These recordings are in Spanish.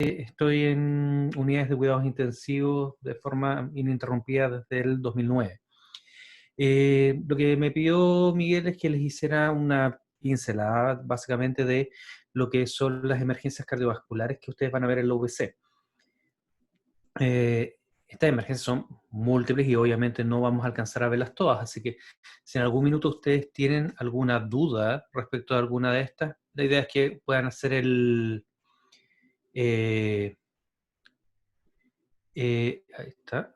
Estoy en unidades de cuidados intensivos de forma ininterrumpida desde el 2009. Lo que me pidió Miguel es que les hiciera una pincelada básicamente de lo que son las emergencias cardiovasculares que ustedes van a ver en la UVC. Estas emergencias son múltiples y obviamente no vamos a alcanzar a verlas todas, así que si en algún minuto ustedes tienen alguna duda respecto a alguna de estas, la idea es que puedan hacer eh, ahí está.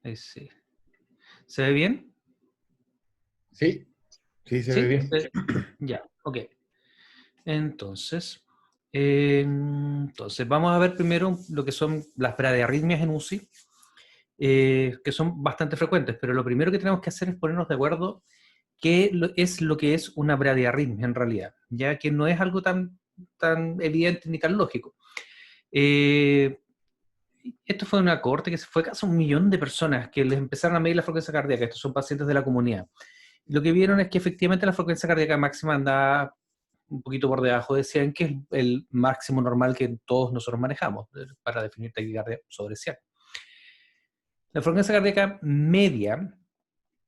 Ahí sí. ¿Se ve bien? Sí, sí, se ve ¿Sí? bien. Ya, ok. Entonces, vamos a ver primero lo que son las bradiarritmias en UCI, que son bastante frecuentes, pero lo primero que tenemos que hacer es ponernos de acuerdo qué es lo que es una bradiarritmia en realidad, ya que no es algo tan evidente ni tan lógico. Eh, Esto fue una cohorte que se fue casi 1 millón de personas que les empezaron a medir la frecuencia cardíaca. Estos son pacientes de la comunidad. Lo que vieron es que efectivamente la frecuencia cardíaca máxima andaba un poquito por debajo. Decían que es el máximo normal que todos nosotros manejamos para definir taquicardia sobre 100. La frecuencia cardíaca media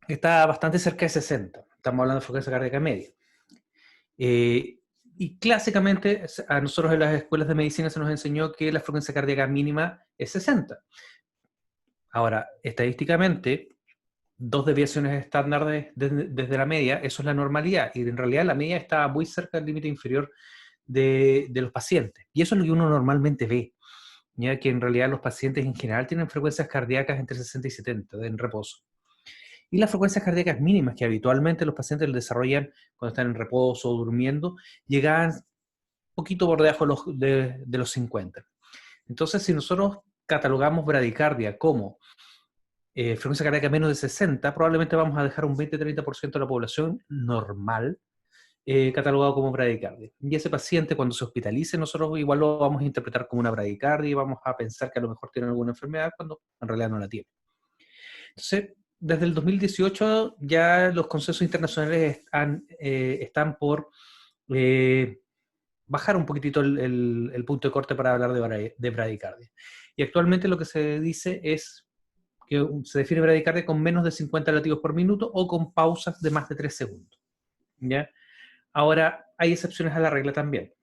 está bastante cerca de 60. Estamos hablando de frecuencia cardíaca media. Y clásicamente a nosotros en las escuelas de medicina se nos enseñó que la frecuencia cardíaca mínima es 60. Ahora, estadísticamente, 2 desviaciones estándar desde la media, eso es la normalidad, y en realidad la media está muy cerca del límite inferior de los pacientes, y eso es lo que uno normalmente ve, ya que en realidad los pacientes en general tienen frecuencias cardíacas entre 60 y 70 en reposo. Y las frecuencias cardíacas mínimas que habitualmente los pacientes desarrollan cuando están en reposo o durmiendo, llegan un poquito por debajo de los 50. Entonces, si nosotros catalogamos bradicardia como frecuencia cardíaca menos de 60, probablemente vamos a dejar un 20-30% de la población normal catalogado como bradicardia. Y ese paciente, cuando se hospitalice, nosotros igual lo vamos a interpretar como una bradicardia y vamos a pensar que a lo mejor tiene alguna enfermedad cuando en realidad no la tiene. Entonces, desde el 2018 ya los consensos internacionales están por bajar un poquitito el punto de corte para hablar de bradicardia. Y actualmente lo que se dice es que se define bradicardia con menos de 50 latidos por minuto o con pausas de más de 3 segundos. ¿Ya? Ahora, hay excepciones a la regla también.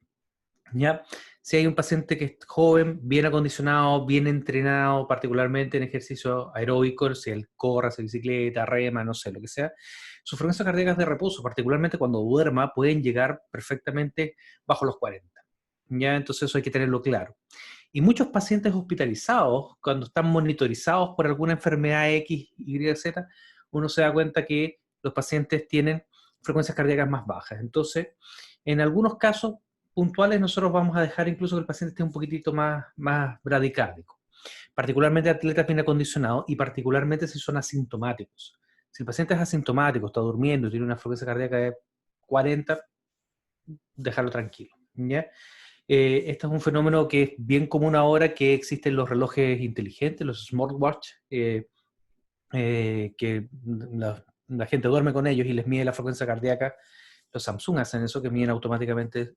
¿Ya? Si hay un paciente que es joven, bien acondicionado, bien entrenado, particularmente en ejercicio aeróbico, si él corre, hace bicicleta, rema, no sé, lo que sea, sus frecuencias cardíacas de reposo, particularmente cuando duerma, pueden llegar perfectamente bajo los 40. ¿Ya? Entonces eso hay que tenerlo claro. Y muchos pacientes hospitalizados, cuando están monitorizados por alguna enfermedad X, Y, Z, uno se da cuenta que los pacientes tienen frecuencias cardíacas más bajas. Entonces, en algunos casos puntuales, nosotros vamos a dejar incluso que el paciente esté un poquitito más bradicárdico, particularmente atletas bien acondicionados y particularmente si son asintomáticos. Si el paciente es asintomático, está durmiendo y tiene una frecuencia cardíaca de 40, dejarlo tranquilo. ¿Ya? Este es un fenómeno que es bien común ahora que existen los relojes inteligentes, los smartwatch, que la gente duerme con ellos y les mide la frecuencia cardíaca. Los Samsung hacen eso, que miden automáticamente.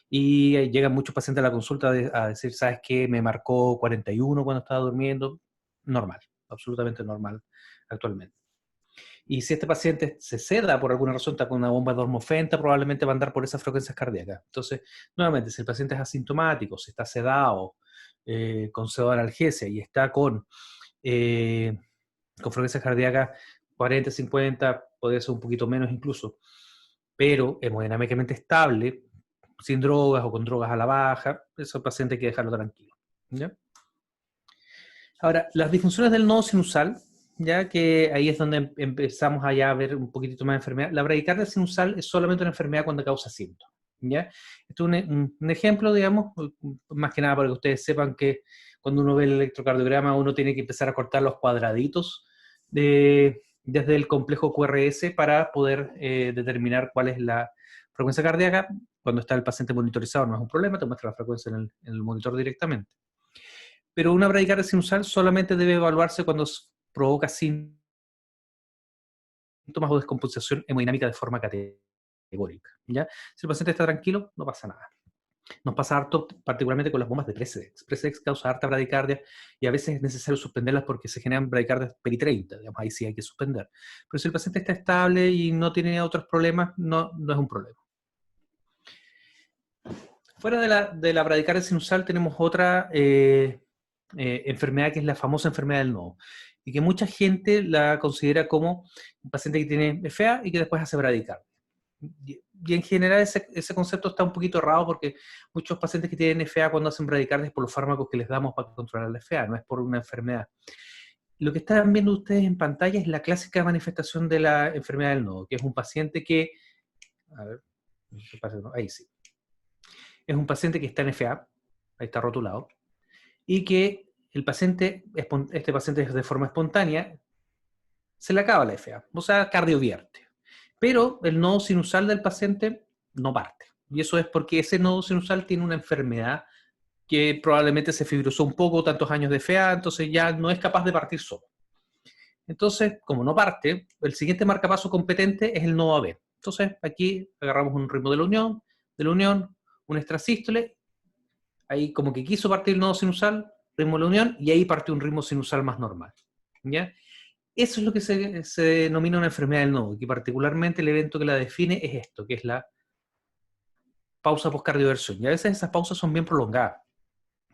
Y llegan muchos pacientes a la consulta a decir, ¿sabes qué? Me marcó 41 cuando estaba durmiendo. Normal, absolutamente normal actualmente. Y si este paciente se seda por alguna razón, está con una bomba de dormofenta, probablemente va a andar por esas frecuencias cardíacas. Entonces, nuevamente, si el paciente es asintomático, si está sedado, con pseudoanalgesia y está con frecuencias cardíacas 40, 50, puede ser un poquito menos incluso, pero hemodinámicamente estable, sin drogas o con drogas a la baja, ese paciente hay que dejarlo tranquilo. ¿Ya? Ahora, las disfunciones del nodo sinusal, ya que ahí es donde empezamos a ya ver un poquitito más de enfermedad. La bradicardia sinusal es solamente una enfermedad cuando causa síntomas. ¿Ya? Esto es un ejemplo, digamos, más que nada para que ustedes sepan que cuando uno ve el electrocardiograma uno tiene que empezar a cortar los cuadraditos desde el complejo QRS para poder determinar cuál es la frecuencia cardíaca. Cuando está el paciente monitorizado no es un problema, te muestra la frecuencia en el monitor directamente. Pero una bradicardia sinusal solamente debe evaluarse cuando provoca síntomas o descompensación hemodinámica de forma categórica. ¿Ya? Si el paciente está tranquilo, no pasa nada. Nos pasa harto, particularmente con las bombas de Precedex. Precedex causa harta bradicardia y a veces es necesario suspenderlas porque se generan bradicardias peri-30, digamos, ahí sí hay que suspender. Pero si el paciente está estable y no tiene otros problemas, no es un problema. Fuera de la bradicardia sinusal tenemos otra enfermedad que es la famosa enfermedad del nodo y que mucha gente la considera como un paciente que tiene FA y que después hace bradicardia. Y en general ese concepto está un poquito errado porque muchos pacientes que tienen FA cuando hacen bradicardia es por los fármacos que les damos para controlar la FA, no es por una enfermedad. Lo que están viendo ustedes en pantalla es la clásica manifestación de la enfermedad del nodo, que es un paciente que, a ver, ¿qué pasa? Ahí sí. Es un paciente que está en FA, ahí está rotulado, y que este paciente de forma espontánea se le acaba la FA, o sea, cardiovierte. Pero el nodo sinusal del paciente no parte. Y eso es porque ese nodo sinusal tiene una enfermedad que probablemente se fibrosó un poco, tantos años de FA, entonces ya no es capaz de partir solo. Entonces, como no parte, el siguiente marcapaso competente es el nodo AB. Entonces, aquí agarramos un ritmo de la unión, un extrasístole, ahí como que quiso partir el nodo sinusal, ritmo de la unión, y ahí partió un ritmo sinusal más normal. ¿Ya? Eso es lo que se denomina una enfermedad del nodo, y que particularmente el evento que la define es esto, que es la pausa postcardioversión. Y a veces esas pausas son bien prolongadas.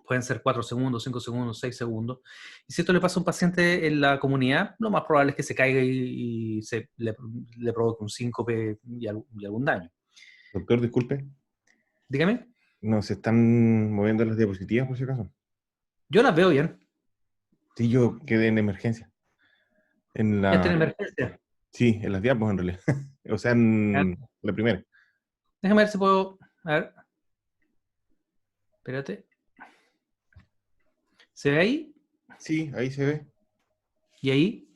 Pueden ser 4 segundos, 5 segundos, 6 segundos. Y si esto le pasa a un paciente en la comunidad, lo más probable es que se caiga y le provoque un síncope y algún daño. Doctor, disculpe. Dígame. No se están moviendo las diapositivas, por si acaso. Yo las veo bien. Sí, yo quedé en emergencia. En Ya está la... en emergencia. Sí, en las diapos en realidad. O sea, Ya. en la primera. Déjame ver si puedo... A ver. Espérate. ¿Se ve ahí? Sí, ahí se ve. ¿Y ahí?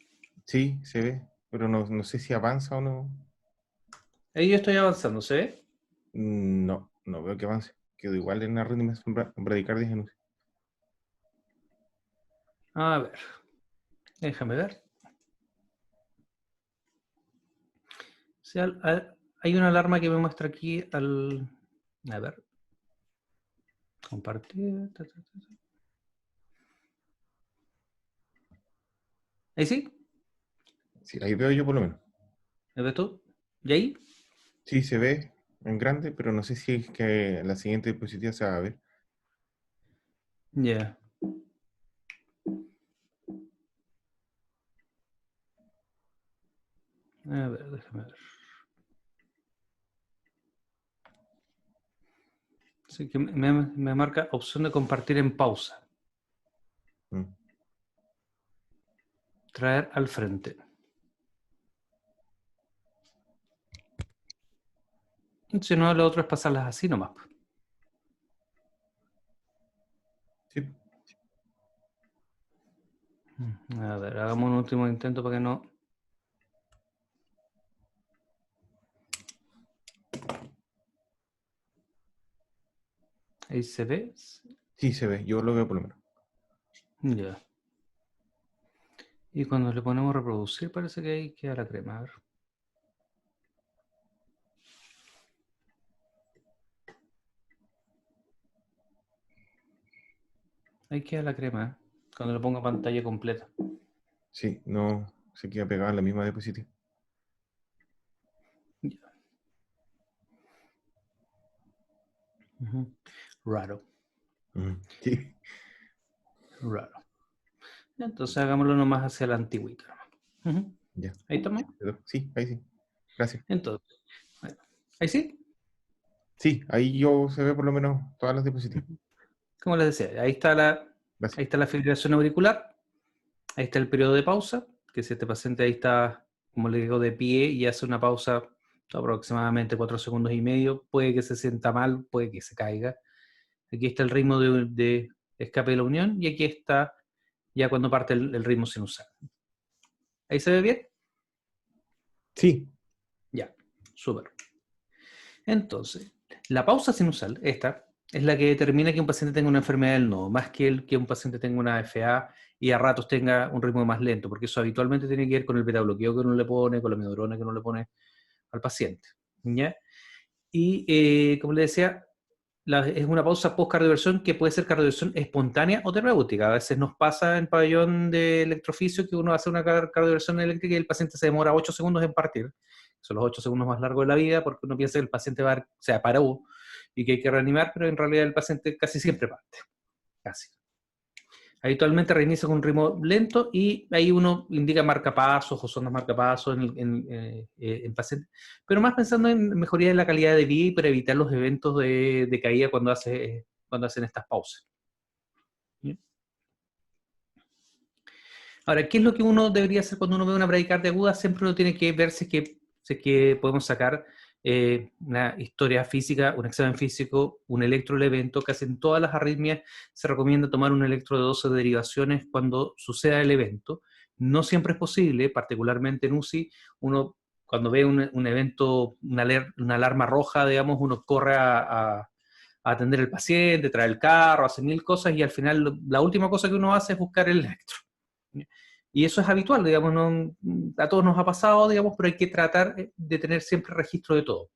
Sí, se ve. Pero no sé si avanza o no. Ahí yo estoy avanzando, ¿se ve? No veo que avance. Quedo igual en arritmias bradicardias en UCI. A ver. Déjame ver. Sí, hay una alarma que me muestra aquí al... A ver. Compartir. ¿Ahí sí? Sí, ahí veo yo por lo menos. ¿Me ves tú? ¿Y ahí? Sí, se ve en grande, pero no sé si es que la siguiente diapositiva se va a ver. Ya. A ver, déjame ver. Sí, que me marca opción de compartir en pausa. Mm. Traer al frente. Si no, lo otro es pasarlas así nomás. Sí, A ver, hagamos un último intento para que no... Ahí se ve. sí se ve. Yo lo veo por lo menos. Ya. Y cuando le ponemos reproducir, parece que ahí queda la crema. A ver. Ahí queda la crema, ¿eh? Cuando le pongo pantalla completa. Sí, no se queda pegada en la misma diapositiva. Ya. Ujú. Raro, Sí, raro. Entonces hagámoslo nomás hacia la antigüita. Ujú. ya. Ahí estamos. Sí, ahí sí. Gracias. Entonces, bueno, ahí sí. Sí, ahí yo se ve por lo menos todas las diapositivas. Ujú. Como les decía, Gracias. ahí está la fibrilación auricular, ahí está el periodo de pausa, que si este paciente ahí está, como le digo, de pie y hace una pausa de aproximadamente 4 segundos y medio, puede que se sienta mal, puede que se caiga. Aquí está el ritmo de escape de la unión y aquí está ya cuando parte el ritmo sinusal. ¿Ahí se ve bien? Sí, Ya, súper. Entonces, la pausa sinusal, esta, es la que determina que un paciente tenga una enfermedad del nodo, más que que un paciente tenga una FA y a ratos tenga un ritmo más lento, porque eso habitualmente tiene que ver con el beta bloqueo que uno le pone, con la amiodarona que uno le pone al paciente. ¿Ya? Y como le decía, es una pausa post-cardioversión que puede ser cardioversión espontánea o terapéutica. A veces nos pasa en pabellón de electroficio que uno hace una cardioversión eléctrica y el paciente se demora 8 segundos en partir. Son los 8 segundos más largos de la vida porque uno piensa que el paciente se paró y que hay que reanimar, pero en realidad el paciente casi siempre parte. Casi. Habitualmente reinicia con un ritmo lento y ahí uno indica marcapasos o zonas marcapasos en pacientes, pero más pensando en mejoría de la calidad de vida y para evitar los eventos de caída cuando hacen estas pausas. ¿Bien? Ahora, ¿qué es lo que uno debería hacer cuando uno ve una bradicardia aguda? Siempre uno tiene que ver si es que podemos sacar una historia física, un examen físico, un electro del evento. Casi en todas las arritmias se recomienda tomar un electro de 12 derivaciones cuando suceda el evento. No siempre es posible, particularmente en UCI, uno cuando ve un evento, una alarma roja, digamos, uno corre a atender al paciente, trae el carro, hace mil cosas y al final la última cosa que uno hace es buscar el electro. Y eso es habitual, digamos, a todos nos ha pasado, digamos, pero hay que tratar de tener siempre registro de todo.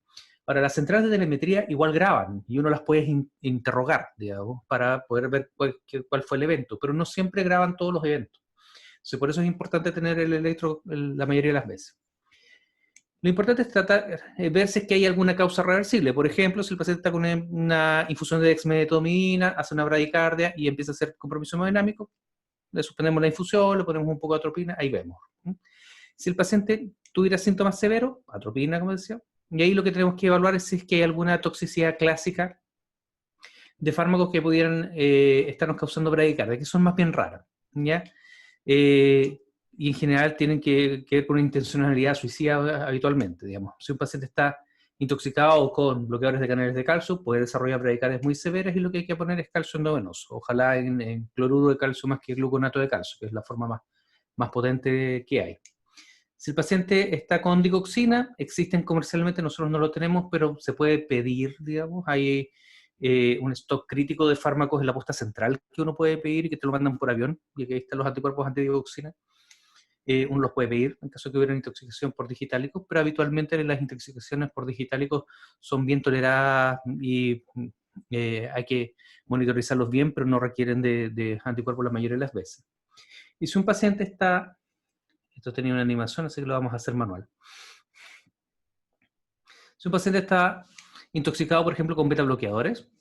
Ahora, las centrales de telemetría igual graban y uno las puede interrogar, digamos, para poder ver cuál fue el evento, pero no siempre graban todos los eventos. Entonces, por eso es importante tener el electro la mayoría de las veces. Lo importante es tratar, ver si es que hay alguna causa reversible. Por ejemplo, si el paciente está con una infusión de dexmedetomidina, hace una bradicardia y empieza a hacer compromiso hemodinámico, le suspendemos la infusión, le ponemos un poco de atropina, ahí vemos. Si el paciente tuviera síntomas severos, atropina, como decía, y ahí lo que tenemos que evaluar es si es que hay alguna toxicidad clásica de fármacos que pudieran estarnos causando bradicardia, que son más bien raras, ¿ya? Y en general tienen que ver con una intencionalidad suicida habitualmente, digamos. Si un paciente está intoxicado con bloqueadores de canales de calcio, puede desarrollar bradicardias muy severas y lo que hay que poner es calcio endovenoso, ojalá en cloruro de calcio más que gluconato de calcio, que es la forma más potente que hay. Si el paciente está con digoxina, existen comercialmente, nosotros no lo tenemos, pero se puede pedir, digamos, hay un stock crítico de fármacos en la posta central que uno puede pedir y que te lo mandan por avión, y que ahí están los anticuerpos antidigoxina. Uno los puede pedir en caso de que hubiera intoxicación por digitálicos, pero habitualmente las intoxicaciones por digitálicos son bien toleradas y hay que monitorizarlos bien, pero no requieren de anticuerpos la mayoría de las veces. Y si un paciente está, esto tenía una animación, así que lo vamos a hacer manual. Si un paciente está intoxicado, por ejemplo, con beta bloqueadores,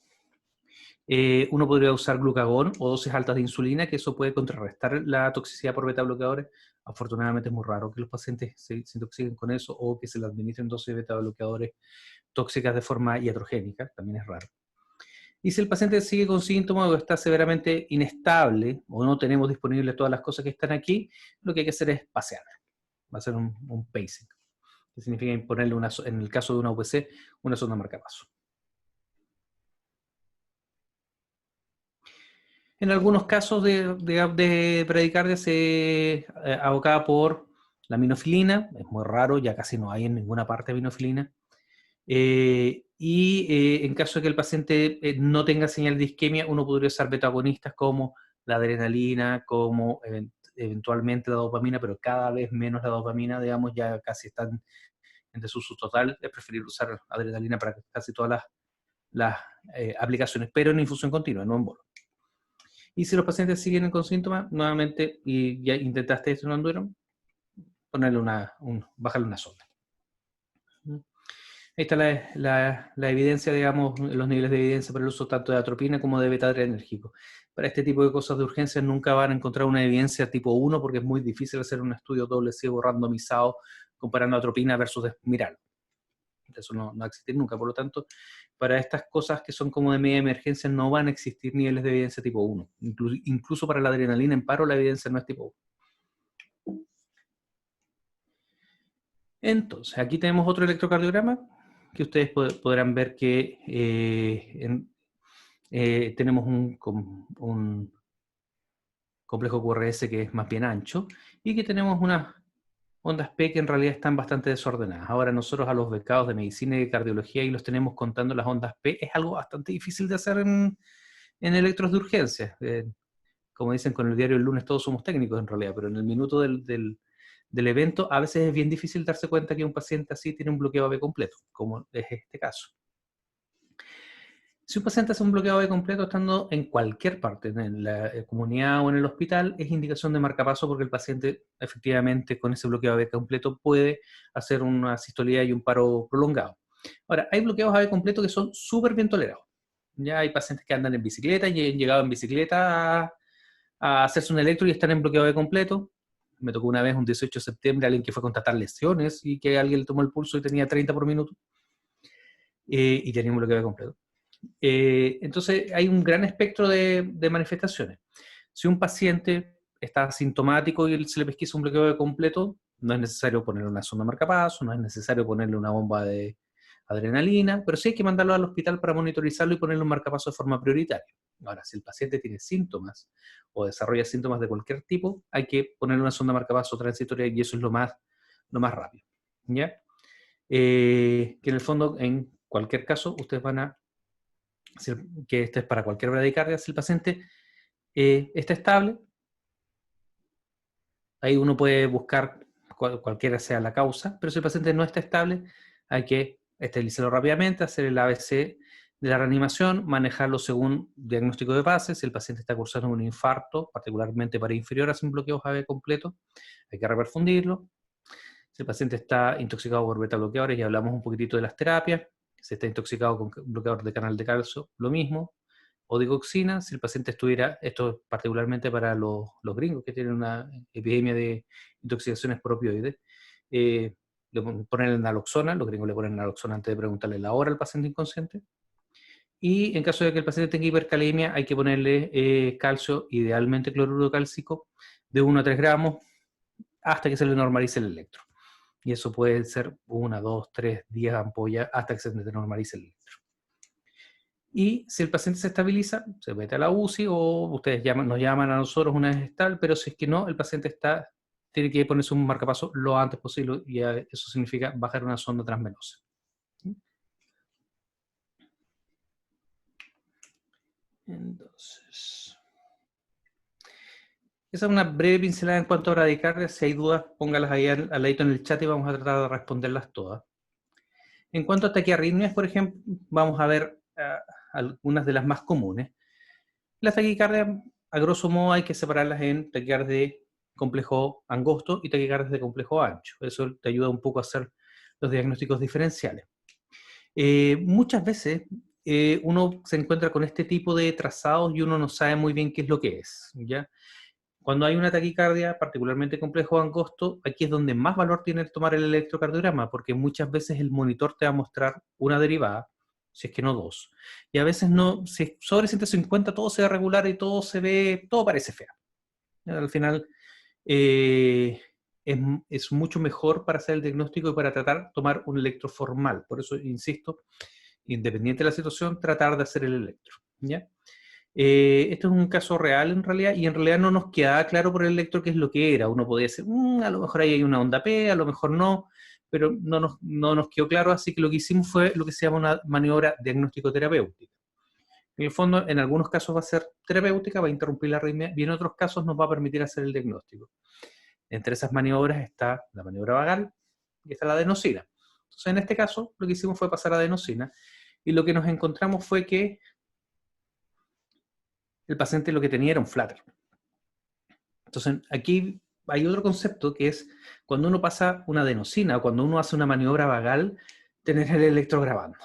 uno podría usar glucagón o dosis altas de insulina, que eso puede contrarrestar la toxicidad por beta bloqueadores. Afortunadamente es muy raro que los pacientes se intoxiquen con eso o que se les administren dosis de beta bloqueadores tóxicas de forma iatrogénica, también es raro. Y si el paciente sigue con síntomas o está severamente inestable o no tenemos disponibles todas las cosas que están aquí, lo que hay que hacer es pasear. Va a ser un pacing, que significa imponerle, en el caso de una UPC, una sonda marcapaso. En algunos casos de bradicardia se abocaba por la minofilina, es muy raro, ya casi no hay en ninguna parte minofilina. En caso de que el paciente no tenga señal de isquemia, uno podría usar beta-agonistas como la adrenalina, como eventualmente la dopamina, pero cada vez menos la dopamina, digamos, ya casi están en desuso total. Es preferible usar adrenalina para casi todas las aplicaciones, pero en infusión continua, no en bolo. Y si los pacientes siguen con síntomas, nuevamente, y ya intentaste esto y no anduvieron, ponerle bajarle una sonda. Ahí está la evidencia, digamos, los niveles de evidencia para el uso tanto de atropina como de beta-adrenérgico. Para este tipo de cosas de urgencia nunca van a encontrar una evidencia tipo 1 porque es muy difícil hacer un estudio doble ciego randomizado comparando atropina versus Despiral. Eso no va a existir nunca, por lo tanto, para estas cosas que son como de media emergencia no van a existir niveles de evidencia tipo 1. Incluso para la adrenalina en paro la evidencia no es tipo 1. Entonces, aquí tenemos otro electrocardiograma que ustedes podrán ver que tenemos un complejo QRS que es más bien ancho y que tenemos unas ondas P que en realidad están bastante desordenadas. Ahora nosotros a los becados de medicina y de cardiología y los tenemos contando las ondas P, es algo bastante difícil de hacer en electros de urgencia. Como dicen con el diario El Lunes, todos somos técnicos en realidad, pero en el minuto del evento a veces es bien difícil darse cuenta que un paciente así tiene un bloqueo AB completo, como es este caso. Si un paciente hace un bloqueo AV completo estando en cualquier parte, en la comunidad o en el hospital, es indicación de marcapaso porque el paciente efectivamente con ese bloqueo AV completo puede hacer una sistolía y un paro prolongado. Ahora, hay bloqueos AV completos que son súper bien tolerados. Ya hay pacientes que andan en bicicleta y han llegado en bicicleta a hacerse un electro y están en bloqueo AV completo. Me tocó una vez, un 18 de septiembre, alguien que fue a constatar lesiones y que alguien le tomó el pulso y tenía 30 por minuto y tenía un bloqueo AV completo. Entonces hay un gran espectro de manifestaciones. Si un paciente está asintomático y se le pesquisa un bloqueo completo, no es necesario ponerle una sonda marcapaso, no es necesario ponerle una bomba de adrenalina, pero sí hay que mandarlo al hospital para monitorizarlo y ponerle un marcapaso de forma prioritaria. Ahora, si el paciente tiene síntomas o desarrolla síntomas de cualquier tipo, hay que ponerle una sonda marcapaso transitoria y eso es lo más rápido. ¿Ya? Que en el fondo, en cualquier caso, ustedes van a que este es para cualquier bradicardia, si el paciente está estable, ahí uno puede buscar cualquiera sea la causa, pero si el paciente no está estable, hay que estabilizarlo rápidamente, hacer el ABC de la reanimación, manejarlo según diagnóstico de base. Si el paciente está cursando un infarto, particularmente para inferior, hacen bloqueos AV completo, hay que reperfundirlo. Si el paciente está intoxicado por beta bloqueadores, ya hablamos un poquitito de las terapias. Si está intoxicado con bloqueador de canal de calcio, lo mismo. O digoxina, si el paciente estuviera, esto particularmente para los gringos que tienen una epidemia de intoxicaciones por opioides, le ponen naloxona, los gringos le ponen naloxona antes de preguntarle la hora al paciente inconsciente. Y en caso de que el paciente tenga hipercalemia, hay que ponerle calcio, idealmente cloruro cálcico, de 1 a 3 gramos, hasta que se le normalice el electro. Y eso puede ser 1, 2, 3, 10 ampollas hasta que se normalice el electro. Y si el paciente se estabiliza, se mete a la UCI o ustedes nos llaman a nosotros una vez tal, pero si es que no, el paciente tiene que ponerse un marcapaso lo antes posible y eso significa bajar una sonda transvenosa. Entonces, esa es una breve pincelada en cuanto a bradicardia. Si hay dudas, póngalas ahí al ladito en el chat y vamos a tratar de responderlas todas. En cuanto a taquiarritmias, por ejemplo, vamos a ver algunas de las más comunes. Las taquicardias, a grosso modo, hay que separarlas en taquicardias de complejo angosto y taquicardias de complejo ancho. Eso te ayuda un poco a hacer los diagnósticos diferenciales. Muchas veces uno se encuentra con este tipo de trazados y uno no sabe muy bien qué es lo que es, ¿ya? Cuando hay una taquicardia, particularmente complejo angosto, aquí es donde más valor tiene tomar el electrocardiograma, porque muchas veces el monitor te va a mostrar una derivada, si es que no dos. Y a veces no, si es sobre 150 todo se ve regular y todo parece feo. Al final es mucho mejor para hacer el diagnóstico y para tomar un electro formal. Por eso insisto, independiente de la situación, tratar de hacer el electro, ¿ya? Esto es un caso real en realidad, y en realidad no nos quedaba claro por el electro qué es lo que era. Uno podía decir, a lo mejor ahí hay una onda P, a lo mejor no, pero no nos quedó claro, así que lo que hicimos fue lo que se llama una maniobra diagnóstico-terapéutica. En el fondo, en algunos casos va a ser terapéutica, va a interrumpir la arritmia, y en otros casos nos va a permitir hacer el diagnóstico. Entre esas maniobras está la maniobra vagal y está la adenosina. Entonces, en este caso, lo que hicimos fue pasar a adenosina, y lo que nos encontramos fue que el paciente lo que tenía era un flutter. Entonces, aquí hay otro concepto que es cuando uno pasa una adenosina o cuando uno hace una maniobra vagal, tener el electro grabando.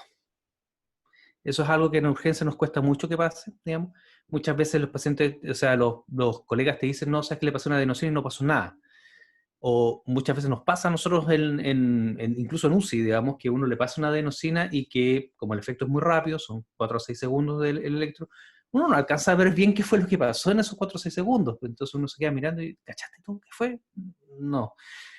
Eso es algo que en urgencia nos cuesta mucho que pase, digamos. Muchas veces los pacientes, o sea, los colegas te dicen, no, sabes que le pasó una adenosina y no pasó nada. O muchas veces nos pasa a nosotros, incluso en UCI, digamos, que uno le pasa una adenosina y que, como el efecto es muy rápido, son 4 o 6 segundos del electro, uno no alcanza a ver bien qué fue lo que pasó en esos 4 o 6 segundos. Entonces uno se queda mirando y, ¿cachaste tú qué fue? No.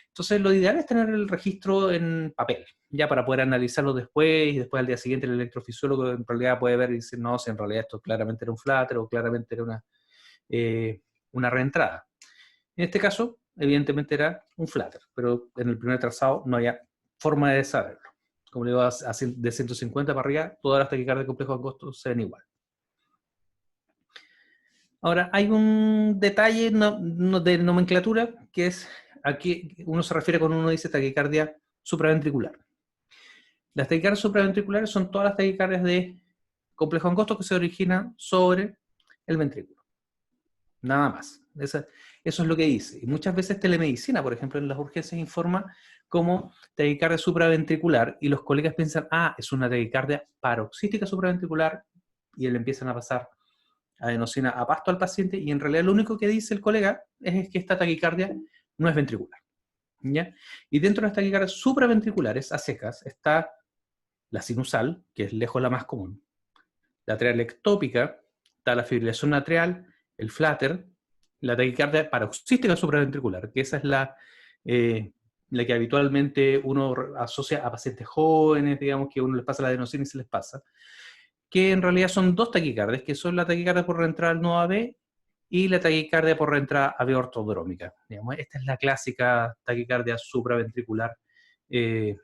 Entonces lo ideal es tener el registro en papel, ya para poder analizarlo después, y después al día siguiente el electrofisiólogo en realidad puede ver y decir, no, si en realidad esto claramente era un flutter o claramente era una reentrada. En este caso, evidentemente era un flutter, pero en el primer trazado no había forma de saberlo. Como le digo, de 150 para arriba, todas las taquicardias complejos angostos se ven igual. Ahora, hay un detalle de nomenclatura, que es, aquí uno se refiere cuando uno dice taquicardia supraventricular. Las taquicardias supraventriculares son todas las taquicardias de complejo angosto que se origina sobre el ventrículo. Nada más. Eso es lo que dice. Y muchas veces telemedicina, por ejemplo, en las urgencias informa como taquicardia supraventricular y los colegas piensan, es una taquicardia paroxística supraventricular y le empiezan a pasar adenosina a pasto al paciente y en realidad lo único que dice el colega es que esta taquicardia no es ventricular. ¿Ya? Y dentro de las taquicardias supraventriculares a secas está la sinusal, que es lejos la más común, la atrial ectópica, está la fibrilación atrial, el flutter, la taquicardia paroxística supraventricular, que esa es la que habitualmente uno asocia a pacientes jóvenes, digamos que uno les pasa la adenosina y se les pasa, que en realidad son dos taquicardias, que son la taquicardia por reentrada no AB y la taquicardia por reentrada AB ortodrómica. Digamos, esta es la clásica taquicardia supraventricular que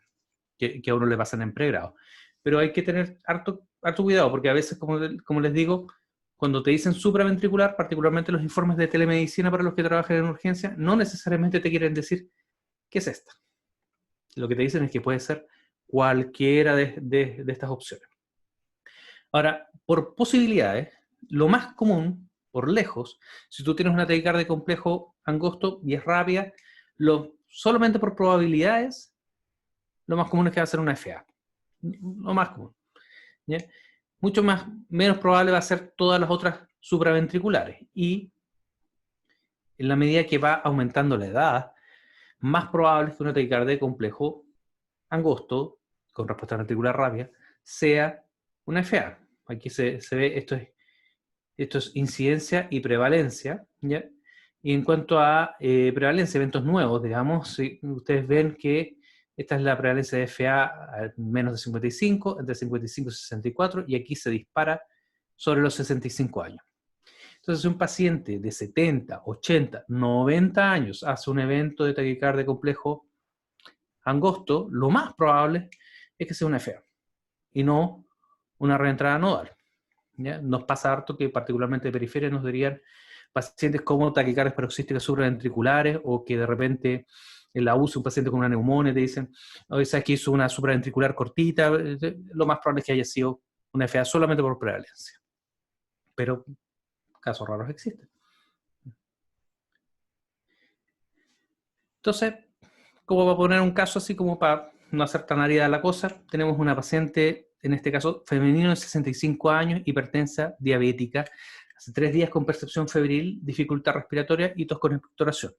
a uno le pasan en pregrado. Pero hay que tener harto cuidado, porque a veces, como les digo, cuando te dicen supraventricular, particularmente los informes de telemedicina para los que trabajan en urgencia, no necesariamente te quieren decir qué es esta. Lo que te dicen es que puede ser cualquiera de estas opciones. Ahora, por posibilidades, lo más común, por lejos, si tú tienes una taquicardia de complejo angosto y es rápida, solamente por probabilidades, lo más común es que va a ser una FA. Lo más común. ¿Ya? Mucho menos probable va a ser todas las otras supraventriculares. Y en la medida que va aumentando la edad, más probable es que una taquicardia de complejo angosto, con respuesta ventricular rápida, sea una FA. Aquí se ve, esto es incidencia y prevalencia, ¿ya? Y en cuanto a prevalencia, eventos nuevos, digamos, si ustedes ven que esta es la prevalencia de FA a menos de 55, entre 55 y 64, y aquí se dispara sobre los 65 años. Entonces, si un paciente de 70, 80, 90 años hace un evento de taquicardia complejo angosto, lo más probable es que sea una FA y no una reentrada nodal. ¿Ya? Nos pasa harto que particularmente de periferia nos dirían pacientes como taquicardias paroxísticas supraventriculares o que de repente en la UCI un paciente con una neumonía te dicen, oye, ¿sabes que hizo una supraventricular cortita? Lo más probable es que haya sido una FA solamente por prevalencia. Pero casos raros existen. Entonces, como para poner un caso así como para no hacer tan árida la cosa, tenemos una paciente, en este caso femenino de 65 años, hipertensa, diabética, hace 3 días con percepción febril, dificultad respiratoria y tos con expectoración.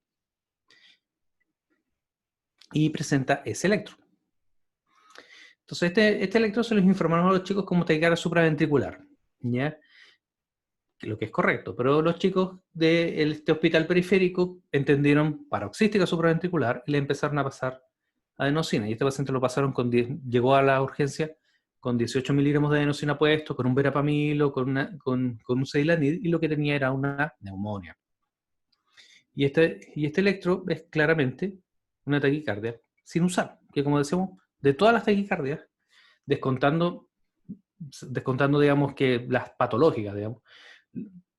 Y presenta ese electro. Entonces, este electro se los informaron a los chicos como taquicardia supraventricular, ¿ya? Lo que es correcto, pero los chicos de este hospital periférico entendieron paroxística supraventricular y le empezaron a pasar adenosina. Y este paciente lo pasaron llegó a la urgencia con 18 miligramos de adenosina puesto, con un verapamilo, con un Ceilanid, y lo que tenía era una neumonía. Y este electro es claramente una taquicardia sinusal, que como decíamos, de todas las taquicardias, descontando digamos que las patológicas, digamos,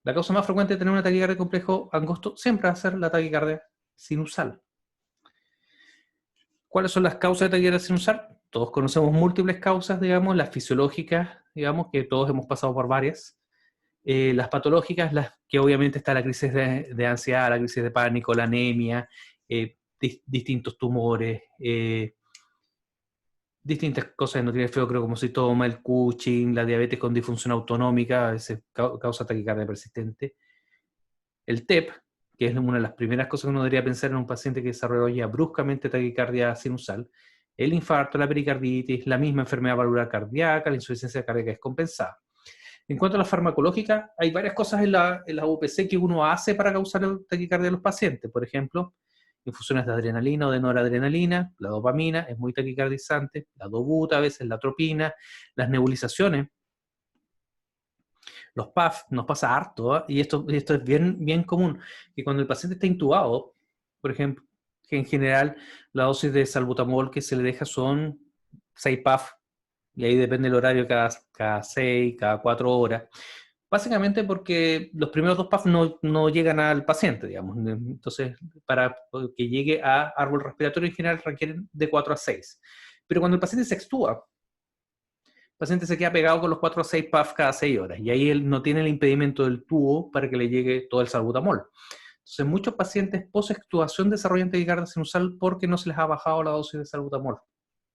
la causa más frecuente de tener una taquicardia complejo angosto siempre va a ser la taquicardia sinusal. ¿Cuáles son las causas de taquicardia sinusal? Todos conocemos múltiples causas, digamos, las fisiológicas, digamos, que todos hemos pasado por varias. Las patológicas, las que obviamente está la crisis de ansiedad, la crisis de pánico, la anemia, distintos tumores, distintas cosas endocrinas feocromocitoma, el Cushing, la diabetes con disfunción autonómica, a veces causa taquicardia persistente. El TEP, que es una de las primeras cosas que uno debería pensar en un paciente que desarrolla bruscamente taquicardia sinusal. El infarto, la pericarditis, la misma enfermedad valvular cardíaca, la insuficiencia cardíaca descompensada. En cuanto a la farmacológica, hay varias cosas en la UPC que uno hace para causar taquicardia a los pacientes. Por ejemplo, infusiones de adrenalina o de noradrenalina, la dopamina es muy taquicardizante, la dobuta a veces, la atropina, las nebulizaciones, los PAF, nos pasa harto, ¿eh? Y esto es bien común, que cuando el paciente está intubado, por ejemplo, que en general la dosis de salbutamol que se le deja son 6 PAF, y ahí depende el horario cada 6, cada 4 horas. Básicamente porque los primeros 2 PAF no llegan al paciente, digamos. Entonces, para que llegue a árbol respiratorio en general requieren de 4 a 6. Pero cuando el paciente se extúa, paciente se queda pegado con los 4 a 6 puffs cada 6 horas, y ahí él no tiene el impedimento del tubo para que le llegue todo el salbutamol. Entonces, muchos pacientes post-extubación desarrollan taquicardia sinusal porque no se les ha bajado la dosis de salbutamol.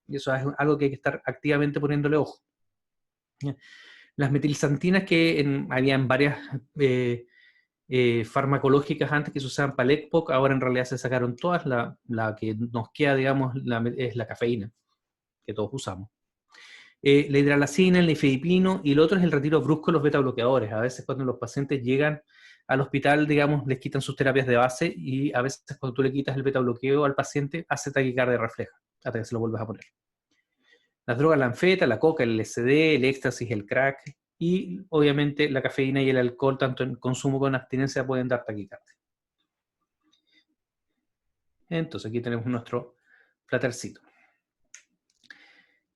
Y eso es algo que hay que estar activamente poniéndole ojo. Las metilsantinas que habían varias farmacológicas antes que se usaban para el ECPOC, ahora en realidad se sacaron todas. La que nos queda, digamos, es la cafeína, que todos usamos. La hidralacina, el nifedipino, y el otro es el retiro brusco de los beta bloqueadores. A veces cuando los pacientes llegan al hospital, digamos, les quitan sus terapias de base, y a veces cuando tú le quitas el beta bloqueo al paciente, hace taquicardia refleja, hasta que se lo vuelves a poner. Las drogas, la anfeta, la coca, el LSD, el éxtasis, el crack, y obviamente la cafeína y el alcohol, tanto en consumo como en abstinencia, pueden dar taquicardia. Entonces aquí tenemos nuestro flattercito.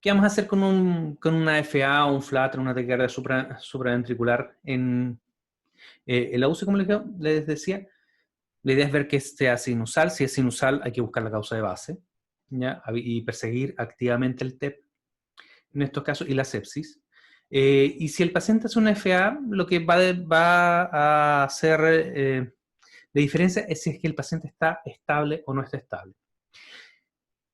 ¿Qué vamos a hacer con una FA o un flutter, una taquicardia supraventricular en la UCI, como les decía? La idea es ver que sea sinusal. Si es sinusal, hay que buscar la causa de base, ¿ya? Y perseguir activamente el TEP en estos casos, y la sepsis. Y si el paciente hace una FA, lo que va a hacer de diferencia es si es que el paciente está estable o no está estable.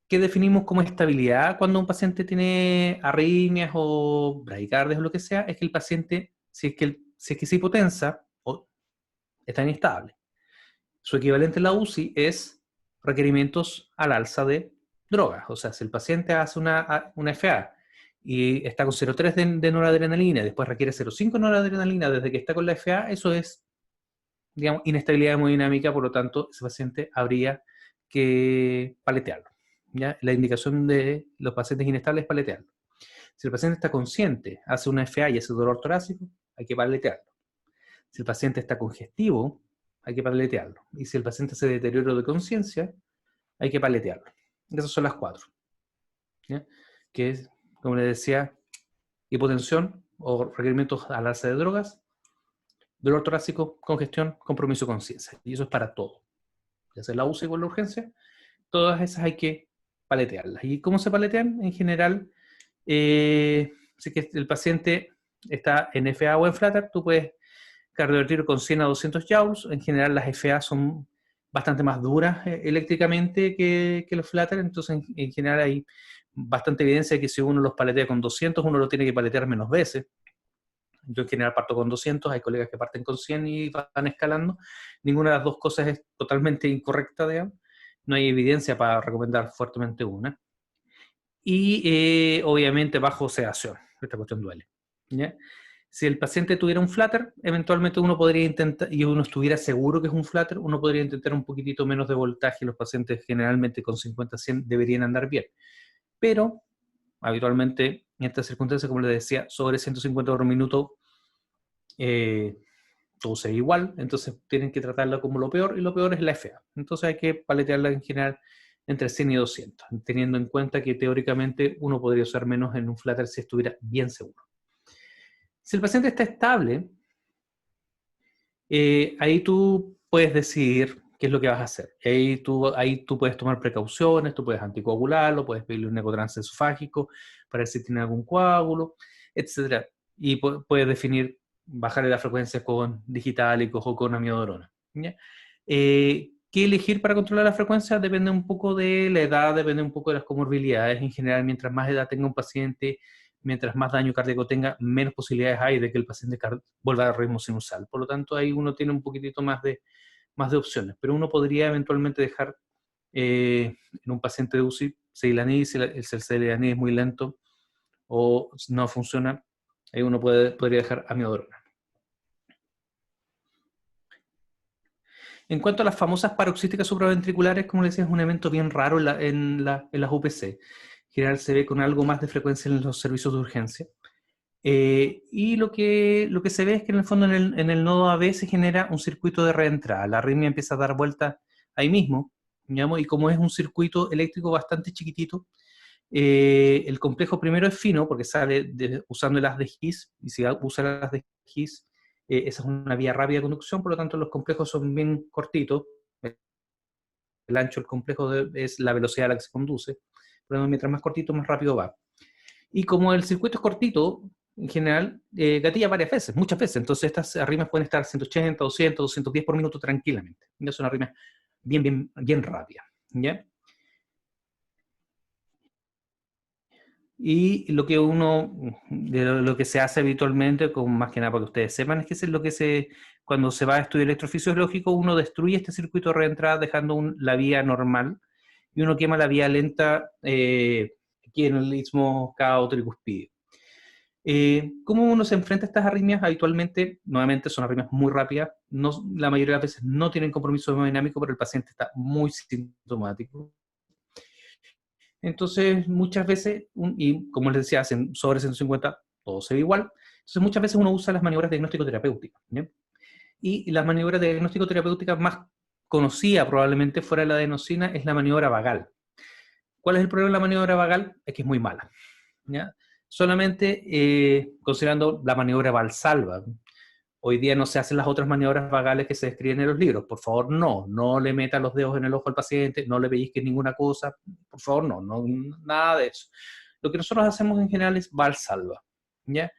¿Qué definimos como estabilidad cuando un paciente tiene arritmias o bradicardias o lo que sea? Es que el paciente, si es que se hipotensa, está inestable. Su equivalente en la UCI es requerimientos al alza de drogas. O sea, si el paciente hace una FA y está con 0,3 de noradrenalina, después requiere 0,5 noradrenalina desde que está con la FA, eso es, digamos, inestabilidad hemodinámica. Por lo tanto, ese paciente habría que paletearlo, ¿ya? La indicación de los pacientes inestables es paletearlo. Si el paciente está consciente, hace una FA y hace dolor torácico, hay que paletearlo. Si el paciente está congestivo, hay que paletearlo. Y si el paciente hace deterioro de conciencia, hay que paletearlo. Esas son las 4. ¿Ya? Que es, como les decía, hipotensión o requerimientos al alza de drogas, dolor torácico, congestión, compromiso de conciencia. Y eso es para todo. Ya sea la UCI o la urgencia, todas esas hay que paletearlas. ¿Y cómo se paletean? En general, si que el paciente está en FA o en flutter, tú puedes cardiovertir con 100 a 200 joules. En general las FA son bastante más duras eléctricamente que los flutter, entonces en general hay bastante evidencia de que si uno los paletea con 200, uno lo tiene que paletear menos veces. Yo en general parto con 200, hay colegas que parten con 100 y van escalando. Ninguna de las dos cosas es totalmente incorrecta, digamos. No hay evidencia para recomendar fuertemente una. Y obviamente bajo sedación, esta cuestión duele, ¿ya? Si el paciente tuviera un flutter, eventualmente uno podría intentar, y uno estuviera seguro que es un flutter, uno podría intentar un poquitito menos de voltaje. Los pacientes generalmente con 50-100 deberían andar bien. Pero habitualmente en estas circunstancias, como les decía, sobre 150 por minuto todo se ve igual, entonces tienen que tratarla como lo peor, y lo peor es la FA. Entonces hay que paletearla en general entre 100 y 200, teniendo en cuenta que teóricamente uno podría usar menos en un flutter si estuviera bien seguro. Si el paciente está estable, ahí tú puedes decidir qué es lo que vas a hacer. Ahí tú puedes tomar precauciones, tú puedes anticoagularlo, puedes pedirle un ecotrans esofágico para ver si tiene algún coágulo, etc. Y puedes definir bajarle la frecuencia con digitálicos o con amiodarona, ¿ya? ¿Qué elegir para controlar la frecuencia? Depende un poco de la edad, depende un poco de las comorbilidades. En general, mientras más edad tenga un paciente, mientras más daño cardíaco tenga, menos posibilidades hay de que el paciente vuelva al ritmo sinusal. Por lo tanto, ahí uno tiene un poquitito más de opciones. Pero uno podría eventualmente dejar en un paciente de UCI Celanid, si el Celanid es muy lento o no funciona, ahí uno podría dejar amiodarona. En cuanto a las famosas paroxísticas supraventriculares, como les decía, es un evento bien raro en las UPC. En general se ve con algo más de frecuencia en los servicios de urgencia. Y lo que se ve es que en el fondo en el nodo AB se genera un circuito de reentrada. La arritmia empieza a dar vuelta ahí mismo, digamos, y como es un circuito eléctrico bastante chiquitito, el complejo primero es fino porque sale usando el haz de His, y si usa el haz de His, esa es una vía rápida de conducción. Por lo tanto los complejos son bien cortitos. El ancho del complejo es la velocidad a la que se conduce. Pero mientras más cortito, más rápido va. Y como el circuito es cortito, en general, gatilla varias veces, muchas veces. Entonces estas arritmias pueden estar 180, 200, 210 por minuto tranquilamente. Es una arritmia bien rápida. ¿Ya? Y lo que lo que se hace habitualmente, con más que nada para que ustedes sepan, es que es lo que cuando se va a estudio electrofisiológico, uno destruye este circuito de reentrada dejando la vía normal y uno quema la vía lenta aquí en el istmo cavo-tricuspidio. ¿Cómo uno se enfrenta a estas arritmias? Habitualmente, nuevamente, son arritmias muy rápidas. No, la mayoría de las veces no tienen compromiso hemodinámico, pero el paciente está muy sintomático. Entonces, muchas veces, y como les decía, hacen sobre 150, todo se ve igual. Entonces, muchas veces uno usa las maniobras de diagnóstico terapéutico. Y las maniobras de diagnóstico terapéutica más conocida probablemente fuera de la adenosina es la maniobra vagal. ¿Cuál es el problema de la maniobra vagal? Es que es muy mala. ¿Ya? Solamente considerando la maniobra Valsalva. Hoy día no se hacen las otras maniobras vagales que se describen en los libros. Por favor, no le meta los dedos en el ojo al paciente, no le pellizque ninguna cosa. Por favor, nada de eso. Lo que nosotros hacemos en general es Valsalva. ¿Ya?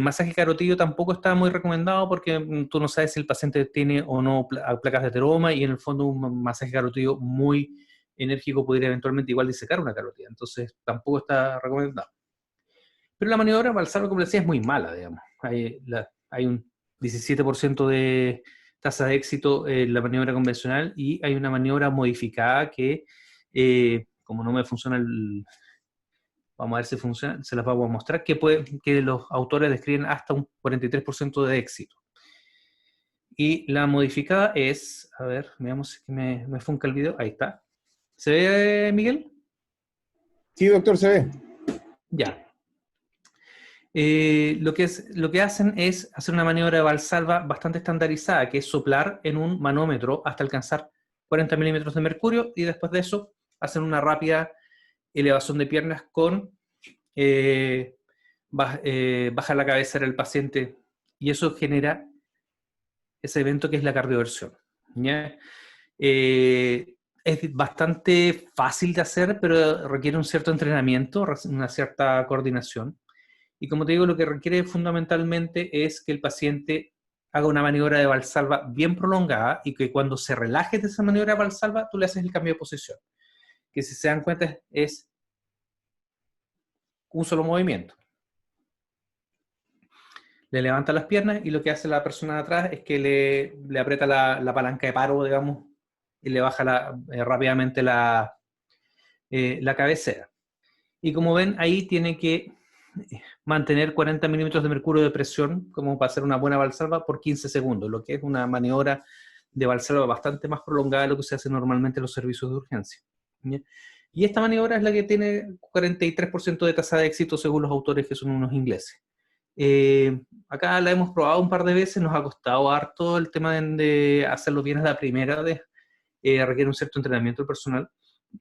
Masaje carotidio tampoco está muy recomendado porque tú no sabes si el paciente tiene o no placas de ateroma y en el fondo un masaje carotidio muy enérgico podría eventualmente igual disecar una carotida. Entonces tampoco está recomendado. Pero la maniobra Valsalva, como les decía, es muy mala, digamos. Hay un 17% de tasa de éxito en la maniobra convencional y hay una maniobra modificada que, como no me funciona vamos a ver si funciona, se las vamos a mostrar, que los autores describen hasta un 43% de éxito. Y la modificada es, a ver, veamos si me funca el video, ahí está. ¿Se ve, Miguel? Sí, doctor, se ve. Ya. Lo que hacen es hacer una maniobra de Valsalva bastante estandarizada, que es soplar en un manómetro hasta alcanzar 40 milímetros de mercurio y después de eso hacen una rápida elevación de piernas con bajar la cabeza del paciente y eso genera ese evento que es la cardioversión. ¿Ya? Es bastante fácil de hacer, pero requiere un cierto entrenamiento, una cierta coordinación. Y como te digo, lo que requiere fundamentalmente es que el paciente haga una maniobra de Valsalva bien prolongada y que cuando se relaje de esa maniobra de Valsalva, tú le haces el cambio de posición. Que si se dan cuenta es un solo movimiento. Le levanta las piernas y lo que hace la persona de atrás es que le aprieta la palanca de paro, digamos, y le baja rápidamente la cabecera. Y como ven, ahí tiene que mantener 40 milímetros de mercurio de presión como para hacer una buena valsalva por 15 segundos, lo que es una maniobra de valsalva bastante más prolongada de lo que se hace normalmente en los servicios de urgencia. ¿Ya? Y esta maniobra es la que tiene 43% de tasa de éxito según los autores que son unos ingleses. Acá la hemos probado un par de veces, nos ha costado harto el tema de hacerlo bien a la primera, requiere un cierto entrenamiento personal,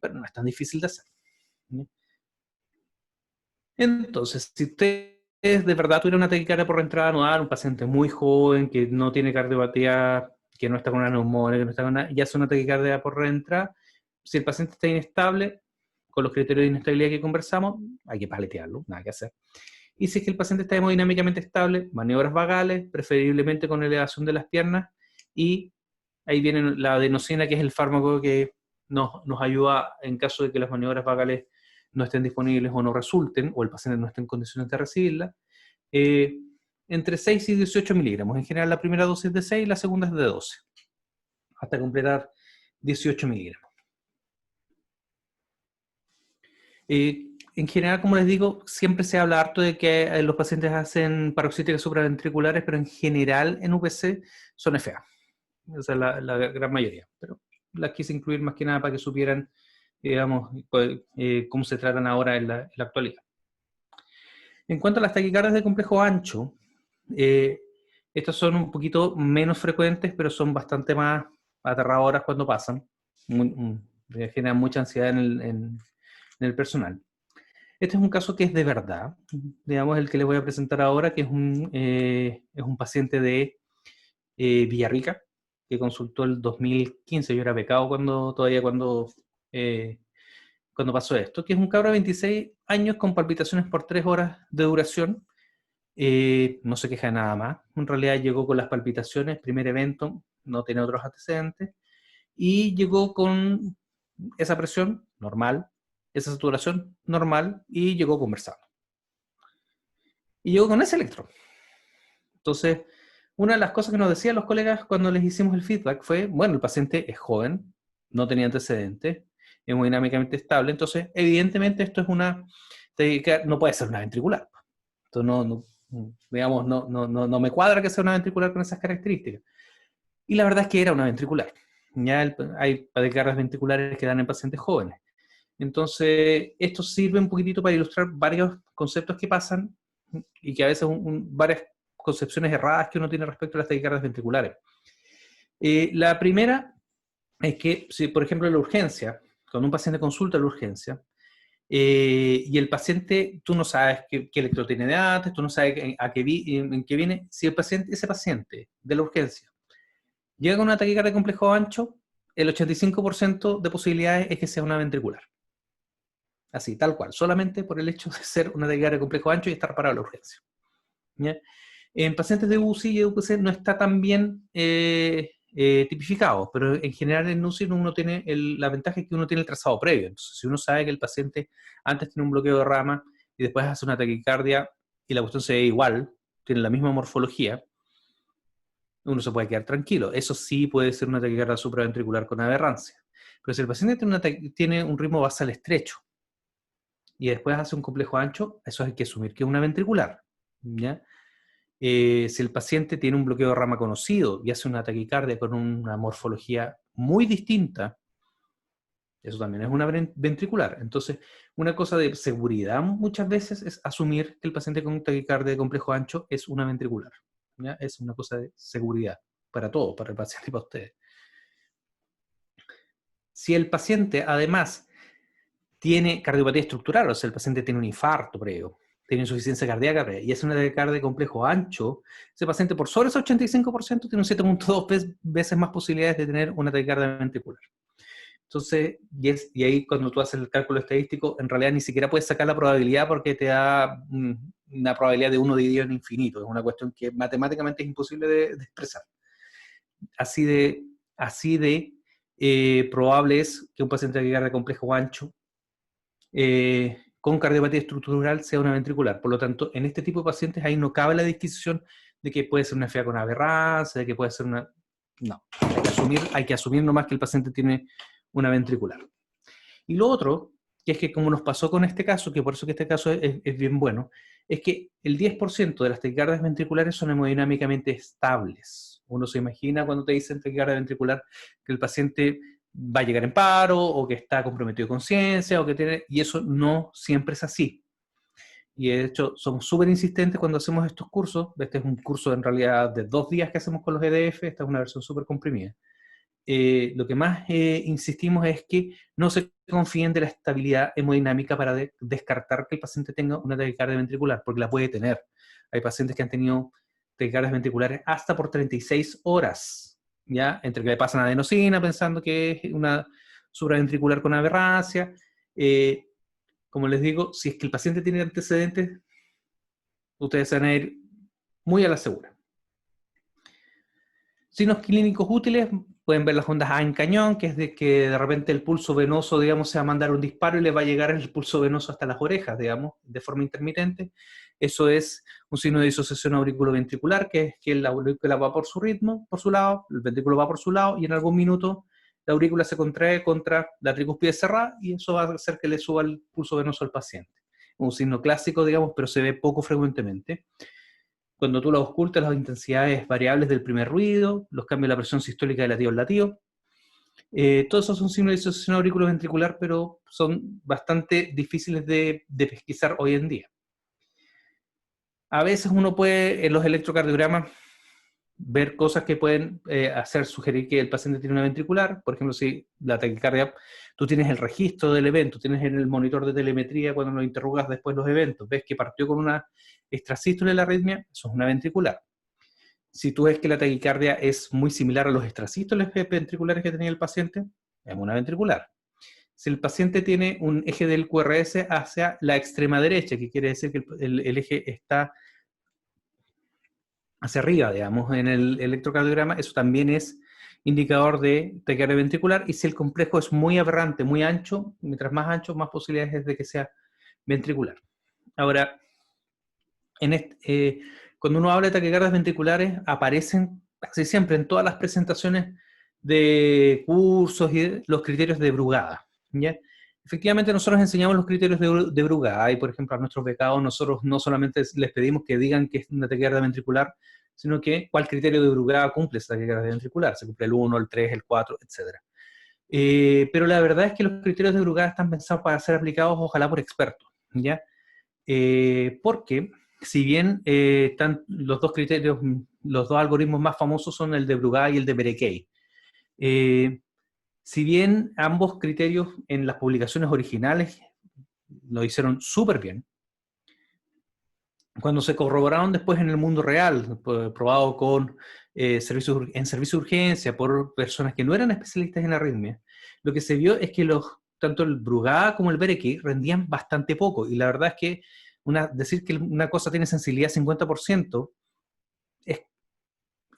pero no es tan difícil de hacer. ¿Ya? Entonces, si ustedes de verdad tuvieran una taquicardia por reentrada anual, un paciente muy joven que no tiene cardiopatía, que no está con una neumonía, que no está con una, ya es una taquicardia por reentrada, si el paciente está inestable, con los criterios de inestabilidad que conversamos, hay que paletearlo, nada que hacer. Y si es que el paciente está hemodinámicamente estable, maniobras vagales, preferiblemente con elevación de las piernas, y ahí viene la adenosina, que es el fármaco que nos ayuda en caso de que las maniobras vagales no estén disponibles o no resulten, o el paciente no esté en condiciones de recibirla, entre 6 y 18 miligramos. En general la primera dosis es de 6 y la segunda es de 12, hasta completar 18 miligramos. En general, como les digo, siempre se habla harto de que los pacientes hacen paroxíticas supraventriculares, pero en general en UPC son FA. Esa es la gran mayoría. Pero las quise incluir más que nada para que supieran, digamos, cómo se tratan ahora en la actualidad. En cuanto a las taquicardias de complejo ancho, estas son un poquito menos frecuentes, pero son bastante más aterradoras cuando pasan. Generan mucha ansiedad en el personal. Este es un caso que es de verdad, digamos, el que les voy a presentar ahora, que es un paciente de Villarrica, que consultó el 2015. Yo era becado cuando cuando pasó esto, que es un cabro de 26 años con palpitaciones por 3 horas de duración. No se queja de nada más. En realidad llegó con las palpitaciones, primer evento, no tiene otros antecedentes, y llegó con esa presión normal, esa saturación normal, y llegó conversando. Y llegó con ese electro. Entonces, una de las cosas que nos decían los colegas cuando les hicimos el feedback fue, bueno, el paciente es joven, no tenía antecedentes, es hemodinámicamente estable, entonces evidentemente esto es no puede ser una ventricular. Entonces digamos, no me cuadra que sea una ventricular con esas características. Y la verdad es que era una ventricular. Ya hay taquicardias ventriculares que dan en pacientes jóvenes. Entonces, esto sirve un poquitito para ilustrar varios conceptos que pasan y que a veces varias concepciones erradas que uno tiene respecto a las taquicardias ventriculares. La primera es que, si por ejemplo en la urgencia, cuando un paciente consulta la urgencia, y el paciente, tú no sabes qué electro tiene de antes, tú no sabes en qué viene, si ese paciente de la urgencia llega con una taquicardia de complejo ancho, el 85% de posibilidades es que sea una ventricular. Así, tal cual, solamente por el hecho de ser una taquicardia de complejo ancho y estar parado en la urgencia. ¿Ya? En pacientes de UCI y UPC no está tan bien tipificado, pero en general en UCI uno tiene la ventaja es que uno tiene el trazado previo. Entonces, si uno sabe que el paciente antes tiene un bloqueo de rama y después hace una taquicardia y la cuestión se ve igual, tiene la misma morfología, uno se puede quedar tranquilo. Eso sí puede ser una taquicardia supraventricular con aberrancia. Pero si el paciente tiene un ritmo basal estrecho y después hace un complejo ancho, eso hay que asumir que es una ventricular. ¿Ya? Si el paciente tiene un bloqueo de rama conocido y hace una taquicardia con una morfología muy distinta, eso también es una ventricular. Entonces, una cosa de seguridad muchas veces es asumir que el paciente con taquicardia de complejo ancho es una ventricular. ¿Ya? Es una cosa de seguridad para todos, para el paciente y para ustedes. Si el paciente además tiene cardiopatía estructural, o sea, el paciente tiene un infarto previo, tiene insuficiencia cardíaca previa y es una taquicardia de complejo ancho, ese paciente por sobre ese 85% tiene un 7.2 veces más posibilidades de tener una taquicardia ventricular. Entonces, y ahí cuando tú haces el cálculo estadístico, en realidad ni siquiera puedes sacar la probabilidad porque te da una probabilidad de 1 dividido en infinito. Es una cuestión que matemáticamente es imposible de expresar. Así de probable es que un paciente de taquicardia de complejo ancho con cardiopatía estructural sea una ventricular. Por lo tanto, en este tipo de pacientes ahí no cabe la disquisición de que puede ser una FA con aberrancia, de que puede ser una... No, hay que asumir nomás que el paciente tiene una ventricular. Y lo otro, que es que como nos pasó con este caso, que por eso que este caso es bien bueno, es que el 10% de las taquicardias ventriculares son hemodinámicamente estables. Uno se imagina cuando te dicen taquicardia ventricular que el paciente va a llegar en paro, o que está comprometido de conciencia, y eso no siempre es así. Y de hecho, somos súper insistentes cuando hacemos estos cursos. Este es un curso en realidad de 2 días que hacemos con los EDF, esta es una versión súper comprimida. Lo que más insistimos es que no se confíen de la estabilidad hemodinámica para descartar que el paciente tenga una taquicardia ventricular, porque la puede tener. Hay pacientes que han tenido taquicardias ventriculares hasta por 36 horas, ¿ya? Entre que le pasan adenosina pensando que es una supraventricular con aberrancia. Como les digo, si es que el paciente tiene antecedentes, ustedes se van a ir muy a la segura. Signos clínicos útiles, pueden ver las ondas A en cañón, que es de que de repente el pulso venoso, digamos, se va a mandar un disparo y le va a llegar el pulso venoso hasta las orejas, digamos, de forma intermitente. Eso es un signo de disociación auriculoventricular, que es que la aurícula va por su ritmo, por su lado, el ventrículo va por su lado, y en algún minuto la aurícula se contrae contra la tricúspide cerrada, y eso va a hacer que le suba el pulso venoso al paciente. Un signo clásico, digamos, pero se ve poco frecuentemente. Cuando tú lo auscultas, las intensidades variables del primer ruido, los cambios de la presión sistólica de latido en latido. Todos esos son signos de disociación auriculoventricular, pero son bastante difíciles de pesquisar hoy en día. A veces uno puede, en los electrocardiogramas, ver cosas que pueden hacer sugerir que el paciente tiene una ventricular. Por ejemplo, si la taquicardia, tú tienes el registro del evento, tienes en el monitor de telemetría cuando lo interrogas después los eventos, ves que partió con una extrasístole de la arritmia, eso es una ventricular. Si tú ves que la taquicardia es muy similar a los extrasístoles ventriculares que tenía el paciente, es una ventricular. si el paciente tiene un eje del QRS hacia la extrema derecha, que quiere decir que el eje está hacia arriba, digamos, en el electrocardiograma, eso también es indicador de taquicardia ventricular, y si el complejo es muy aberrante, muy ancho, mientras más ancho, más posibilidades es de que sea ventricular. Ahora, cuando uno habla de taquicardias ventriculares, aparecen casi siempre en todas las presentaciones de cursos y los criterios de Brugada, ¿ya? Efectivamente, nosotros enseñamos los criterios de Brugada, y por ejemplo a nuestros becados nosotros no solamente les pedimos que digan que es una taquicardia ventricular, sino que cuál criterio de Brugada cumple esa taquicardia ventricular, se cumple el 1, el 3, el 4, etc. Pero la verdad es que los criterios de Brugada están pensados para ser aplicados ojalá por expertos, ¿ya? Porque si bien están los dos criterios, los dos algoritmos más famosos son el de Brugada y el de Berekei. Si bien ambos criterios en las publicaciones originales lo hicieron súper bien, cuando se corroboraron después en el mundo real, probado con en servicio de urgencia por personas que no eran especialistas en arritmia, lo que se vio es que tanto el Brugada como el Berekei rendían bastante poco, y la verdad es que decir que una cosa tiene sensibilidad 50% es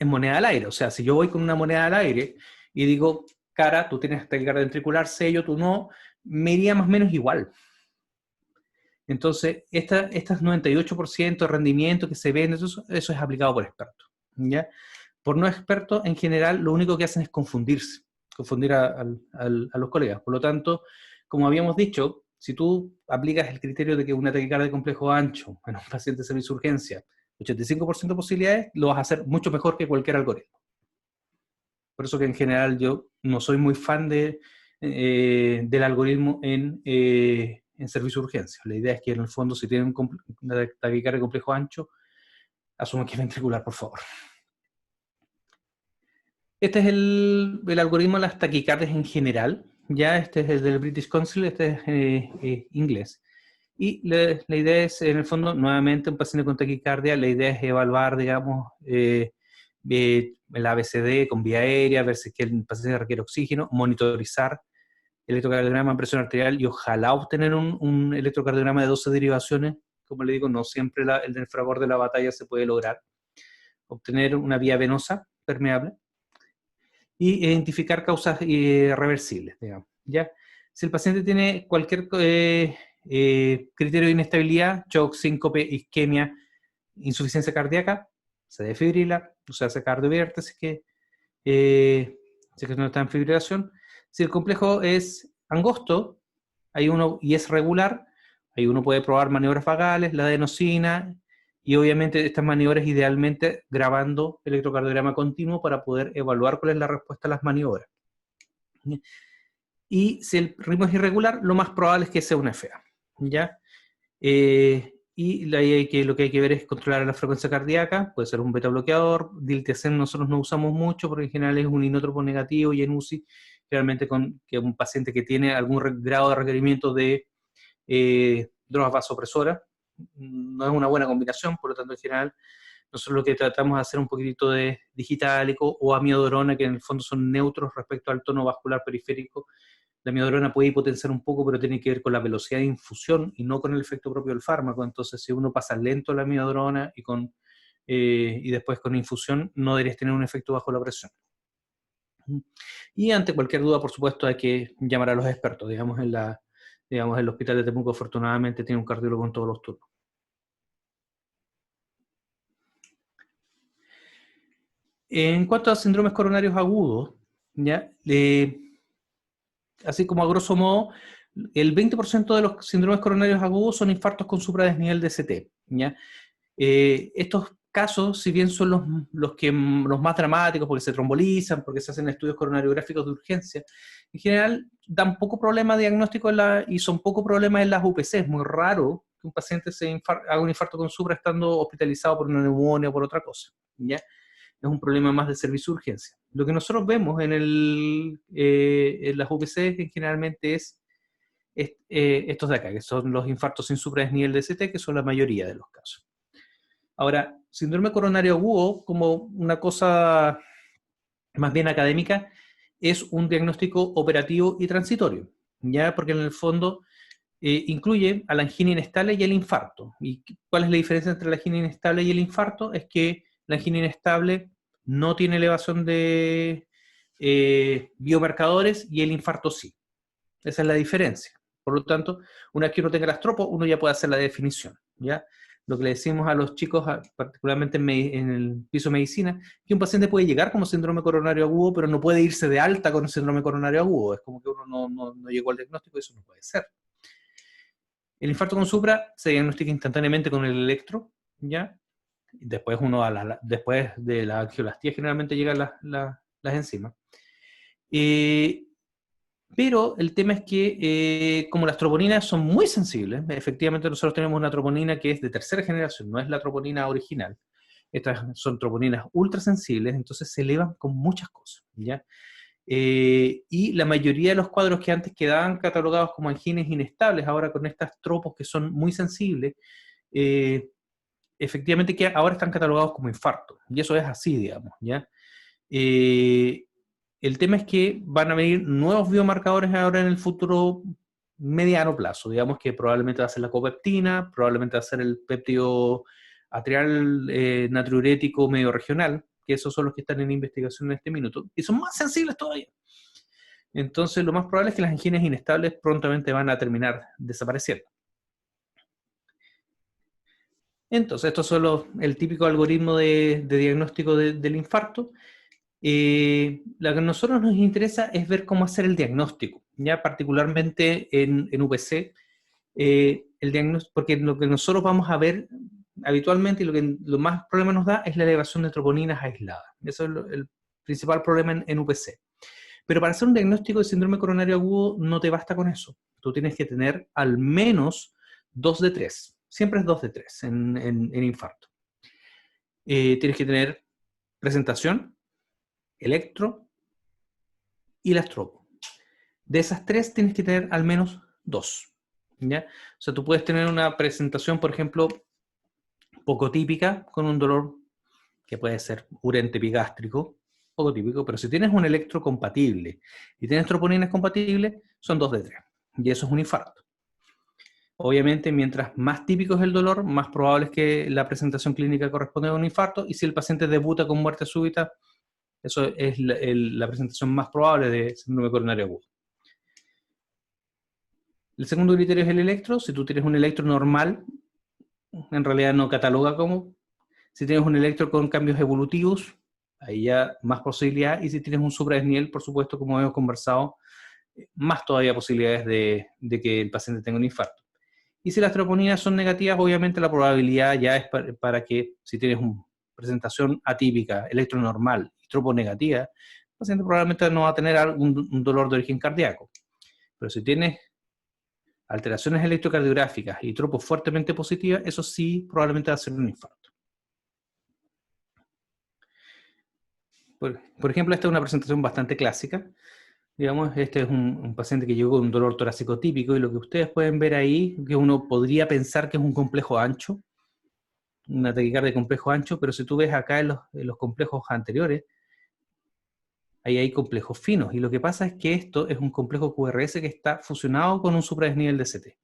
moneda al aire. O sea, si yo voy con una moneda al aire y digo, cara, tú tienes taquicardia ventricular, sello, tú no, me iría más o menos igual. Entonces, estas 98% de rendimiento que se ven, eso es aplicado por expertos, ¿ya? Por no expertos, en general, lo único que hacen es confundir a los colegas. Por lo tanto, como habíamos dicho, si tú aplicas el criterio de que una taquicardia de complejo ancho en un paciente de servicio de urgencia, 85% de posibilidades, lo vas a hacer mucho mejor que cualquier algoritmo. Por eso que en general yo no soy muy fan del algoritmo en servicio de urgencia. La idea es que en el fondo, si tienen una taquicardia de complejo ancho, asuman que es ventricular, por favor. Este es el algoritmo de las taquicardias en general. Ya este es el del British Council, este es inglés. Y la idea es, en el fondo, nuevamente, un paciente con taquicardia, la idea es evaluar, digamos, el ABCD con vía aérea, ver si es que el paciente requiere oxígeno, monitorizar el electrocardiograma, presión arterial, y ojalá obtener un electrocardiograma de 12 derivaciones. Como le digo, no siempre el del fragor de la batalla se puede lograr. Obtener una vía venosa permeable y identificar causas reversibles, digamos, ¿ya? Si el paciente tiene cualquier criterio de inestabilidad, shock, síncope, isquemia, insuficiencia cardíaca, se defibrila, o sea, se cardiovierte si es que no está en fibrilación. Si el complejo es angosto y es regular, ahí uno puede probar maniobras vagales, la adenosina, y obviamente estas maniobras idealmente grabando electrocardiograma continuo para poder evaluar cuál es la respuesta a las maniobras. Y si el ritmo es irregular, lo más probable es que sea una FA, ¿ya? Y lo que hay que ver es controlar la frecuencia cardíaca, puede ser un beta bloqueador, diltiazem nosotros no usamos mucho porque en general es un inótropo negativo, y en UCI realmente que un paciente que tiene algún grado de requerimiento de drogas vasopresoras, no es una buena combinación. Por lo tanto, en general, nosotros lo que tratamos de hacer un poquitito de digitálico o amiodarona, que en el fondo son neutros respecto al tono vascular periférico. La amiodarona puede hipotenciar un poco, pero tiene que ver con la velocidad de infusión y no con el efecto propio del fármaco. Entonces, si uno pasa lento la amiodarona y después con infusión, no deberías tener un efecto bajo la presión. Y ante cualquier duda, por supuesto, hay que llamar a los expertos. Digamos, el hospital de Temuco afortunadamente tiene un cardiólogo en todos los turnos. En cuanto a síndromes coronarios agudos, ¿ya? Así como a grosso modo, el 20% de los síndromes coronarios agudos son infartos con supradesnivel de CT, ¿ya? Estos casos, si bien son los más dramáticos porque se trombolizan, porque se hacen estudios coronariográficos de urgencia, en general dan poco problema diagnóstico y son poco problemas en las UPC. Es muy raro que un paciente haga un infarto con supra estando hospitalizado por una neumonía o por otra cosa, ¿ya? Es un problema más de servicio de urgencia. Lo que nosotros vemos en las UPC generalmente es estos de acá, que son los infartos sin supradesnivel de CT, que son la mayoría de los casos. Ahora, síndrome coronario agudo, como una cosa más bien académica, es un diagnóstico operativo y transitorio. ¿ya? Porque en el fondo incluye a la angina inestable y el infarto. ¿Y cuál es la diferencia entre la angina inestable y el infarto? Es que la angina inestable no tiene elevación de biomarcadores y el infarto sí. Esa es la diferencia. Por lo tanto, una vez que uno tenga las tropas, uno ya puede hacer la definición, ¿ya? Lo que le decimos a los chicos, particularmente en el piso de medicina, que un paciente puede llegar como síndrome coronario agudo, pero no puede irse de alta con síndrome coronario agudo. Es como que uno no llegó al diagnóstico y eso no puede ser. El infarto con supra se diagnostica instantáneamente con el electro, ¿ya? Después después de la angioplastía generalmente llegan las enzimas. Pero el tema es que, como las troponinas son muy sensibles, efectivamente nosotros tenemos una troponina que es de tercera generación, no es la troponina original. Estas son troponinas ultra sensibles, entonces se elevan con muchas cosas, ¿ya? Y la mayoría de los cuadros que antes quedaban catalogados como anginas inestables, ahora con estas tropos que son muy sensibles, efectivamente que ahora están catalogados como infarto. Y eso es así, digamos, ¿ya? El tema es que van a venir nuevos biomarcadores ahora en el futuro mediano plazo. Digamos que probablemente va a ser la copeptina, probablemente va a ser el péptido atrial natriurético medio regional, que esos son los que están en investigación en este minuto, y son más sensibles todavía. Entonces, lo más probable es que las anginas inestables prontamente van a terminar desapareciendo. Entonces, estos son el típico algoritmo de diagnóstico del infarto. Lo que a nosotros nos interesa es ver cómo hacer el diagnóstico, ya particularmente en UPC, el diagnóstico, porque lo que nosotros vamos a ver habitualmente y lo más problema nos da es la elevación de troponinas aisladas. Eso es el principal problema en UPC. Pero para hacer un diagnóstico de síndrome coronario agudo no te basta con eso. Tú tienes que tener al menos 2 de 3. Siempre es 2 de 3 en infarto. Tienes que tener presentación, electro y la estropo. De esas 3 tienes que tener al menos 2. ¿Ya? O sea, tú puedes tener una presentación, por ejemplo, poco típica, con un dolor que puede ser urente epigástrico, poco típico, pero si tienes un electro compatible y tienes troponinas compatibles, son 2 de 3. Y eso es un infarto. Obviamente, mientras más típico es el dolor, más probable es que la presentación clínica corresponda a un infarto, y si el paciente debuta con muerte súbita, eso es la presentación más probable de síndrome coronario agudo. El segundo criterio es el electro. Si tú tienes un electro normal, en realidad no cataloga como. Si tienes un electro con cambios evolutivos, ahí ya más posibilidad. Y si tienes un supradesnivel, por supuesto, como hemos conversado, más todavía posibilidades de que el paciente tenga un infarto. Y si las troponinas son negativas, obviamente la probabilidad ya es para que, si tienes una presentación atípica, electro normal y tropo negativa, el paciente probablemente no va a tener un dolor de origen cardíaco. Pero si tienes alteraciones electrocardiográficas y tropos fuertemente positivas, eso sí probablemente va a ser un infarto. Por ejemplo, esta es una presentación bastante clásica. Digamos, este es un paciente que llegó con un dolor torácico típico, y lo que ustedes pueden ver ahí, que uno podría pensar que es un complejo ancho, una taquicardia de complejo ancho, pero si tú ves acá en los complejos anteriores, ahí hay complejos finos, y lo que pasa es que esto es un complejo QRS que está fusionado con un supradesnivel de CT.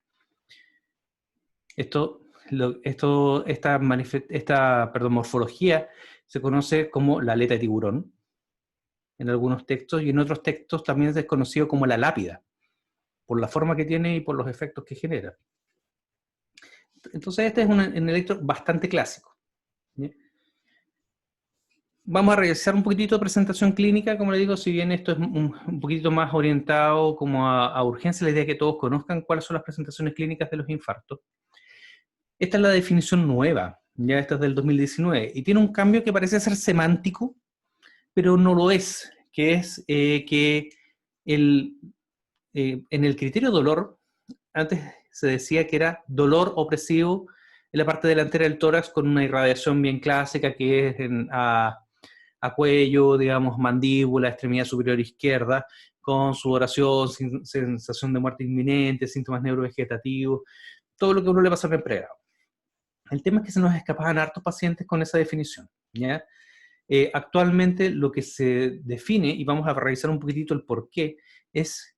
Esta morfología se conoce como la aleta de tiburón en algunos textos, y en otros textos también es conocido como la lápida, por la forma que tiene y por los efectos que genera. Entonces este es un electro bastante clásico. ¿Sí? Vamos a realizar un poquitito de presentación clínica, como le digo, si bien esto es un poquito más orientado como a urgencia, la idea es que todos conozcan cuáles son las presentaciones clínicas de los infartos. Esta es la definición nueva, ya esta es del 2019, y tiene un cambio que parece ser semántico, pero no lo es, que es que en el criterio dolor, antes se decía que era dolor opresivo en la parte delantera del tórax con una irradiación bien clásica que es a cuello, digamos, mandíbula, extremidad superior izquierda, con sudoración, sensación de muerte inminente, síntomas neurovegetativos, todo lo que a uno le pasa en pregrado. El tema es que se nos escapaban hartos pacientes con esa definición, ¿ya? Actualmente lo que se define, y vamos a revisar un poquitito el por qué, es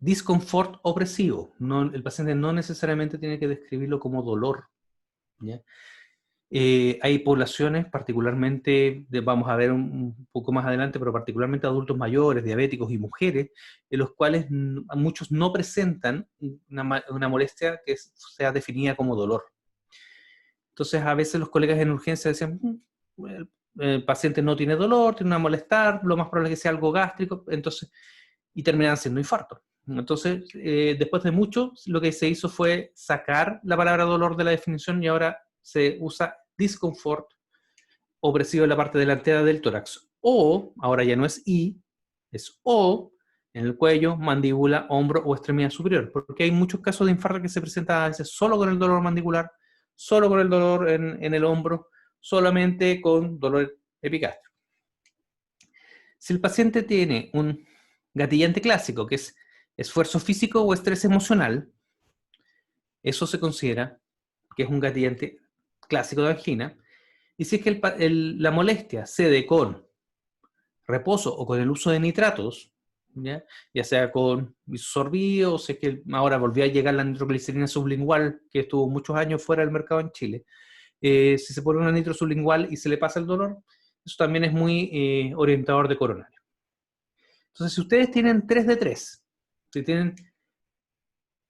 disconfort opresivo. No, el paciente no necesariamente tiene que describirlo como dolor, ¿ya? Hay poblaciones, particularmente, vamos a ver un poco más adelante, pero particularmente adultos mayores, diabéticos y mujeres, en los cuales muchos no presentan una molestia que sea definida como dolor. Entonces, a veces los colegas en urgencia decían, el paciente no tiene dolor, tiene una molestar, lo más probable es que sea algo gástrico, entonces, y terminan siendo infartos. Entonces, después de mucho, lo que se hizo fue sacar la palabra dolor de la definición y ahora se usa disconfort opresivo en la parte delantera del tórax. O, ahora ya no es I, es O, en el cuello, mandíbula, hombro o extremidad superior. Porque hay muchos casos de infarto que se presentan a veces solo con el dolor mandibular, solo con el dolor en el hombro, solamente con dolor epigástrico. Si el paciente tiene un gatillante clásico, que es esfuerzo físico o estrés emocional, eso se considera que es un gatillante clásico de angina. Y si es que la molestia cede con reposo o con el uso de nitratos, ya sea con isosorbío, o si es que ahora volvió a llegar la nitroglicerina sublingual, que estuvo muchos años fuera del mercado en Chile, si se pone una nitro sublingual y se le pasa el dolor, eso también es muy orientador de coronario. Entonces, si ustedes tienen 3 de 3, si tienen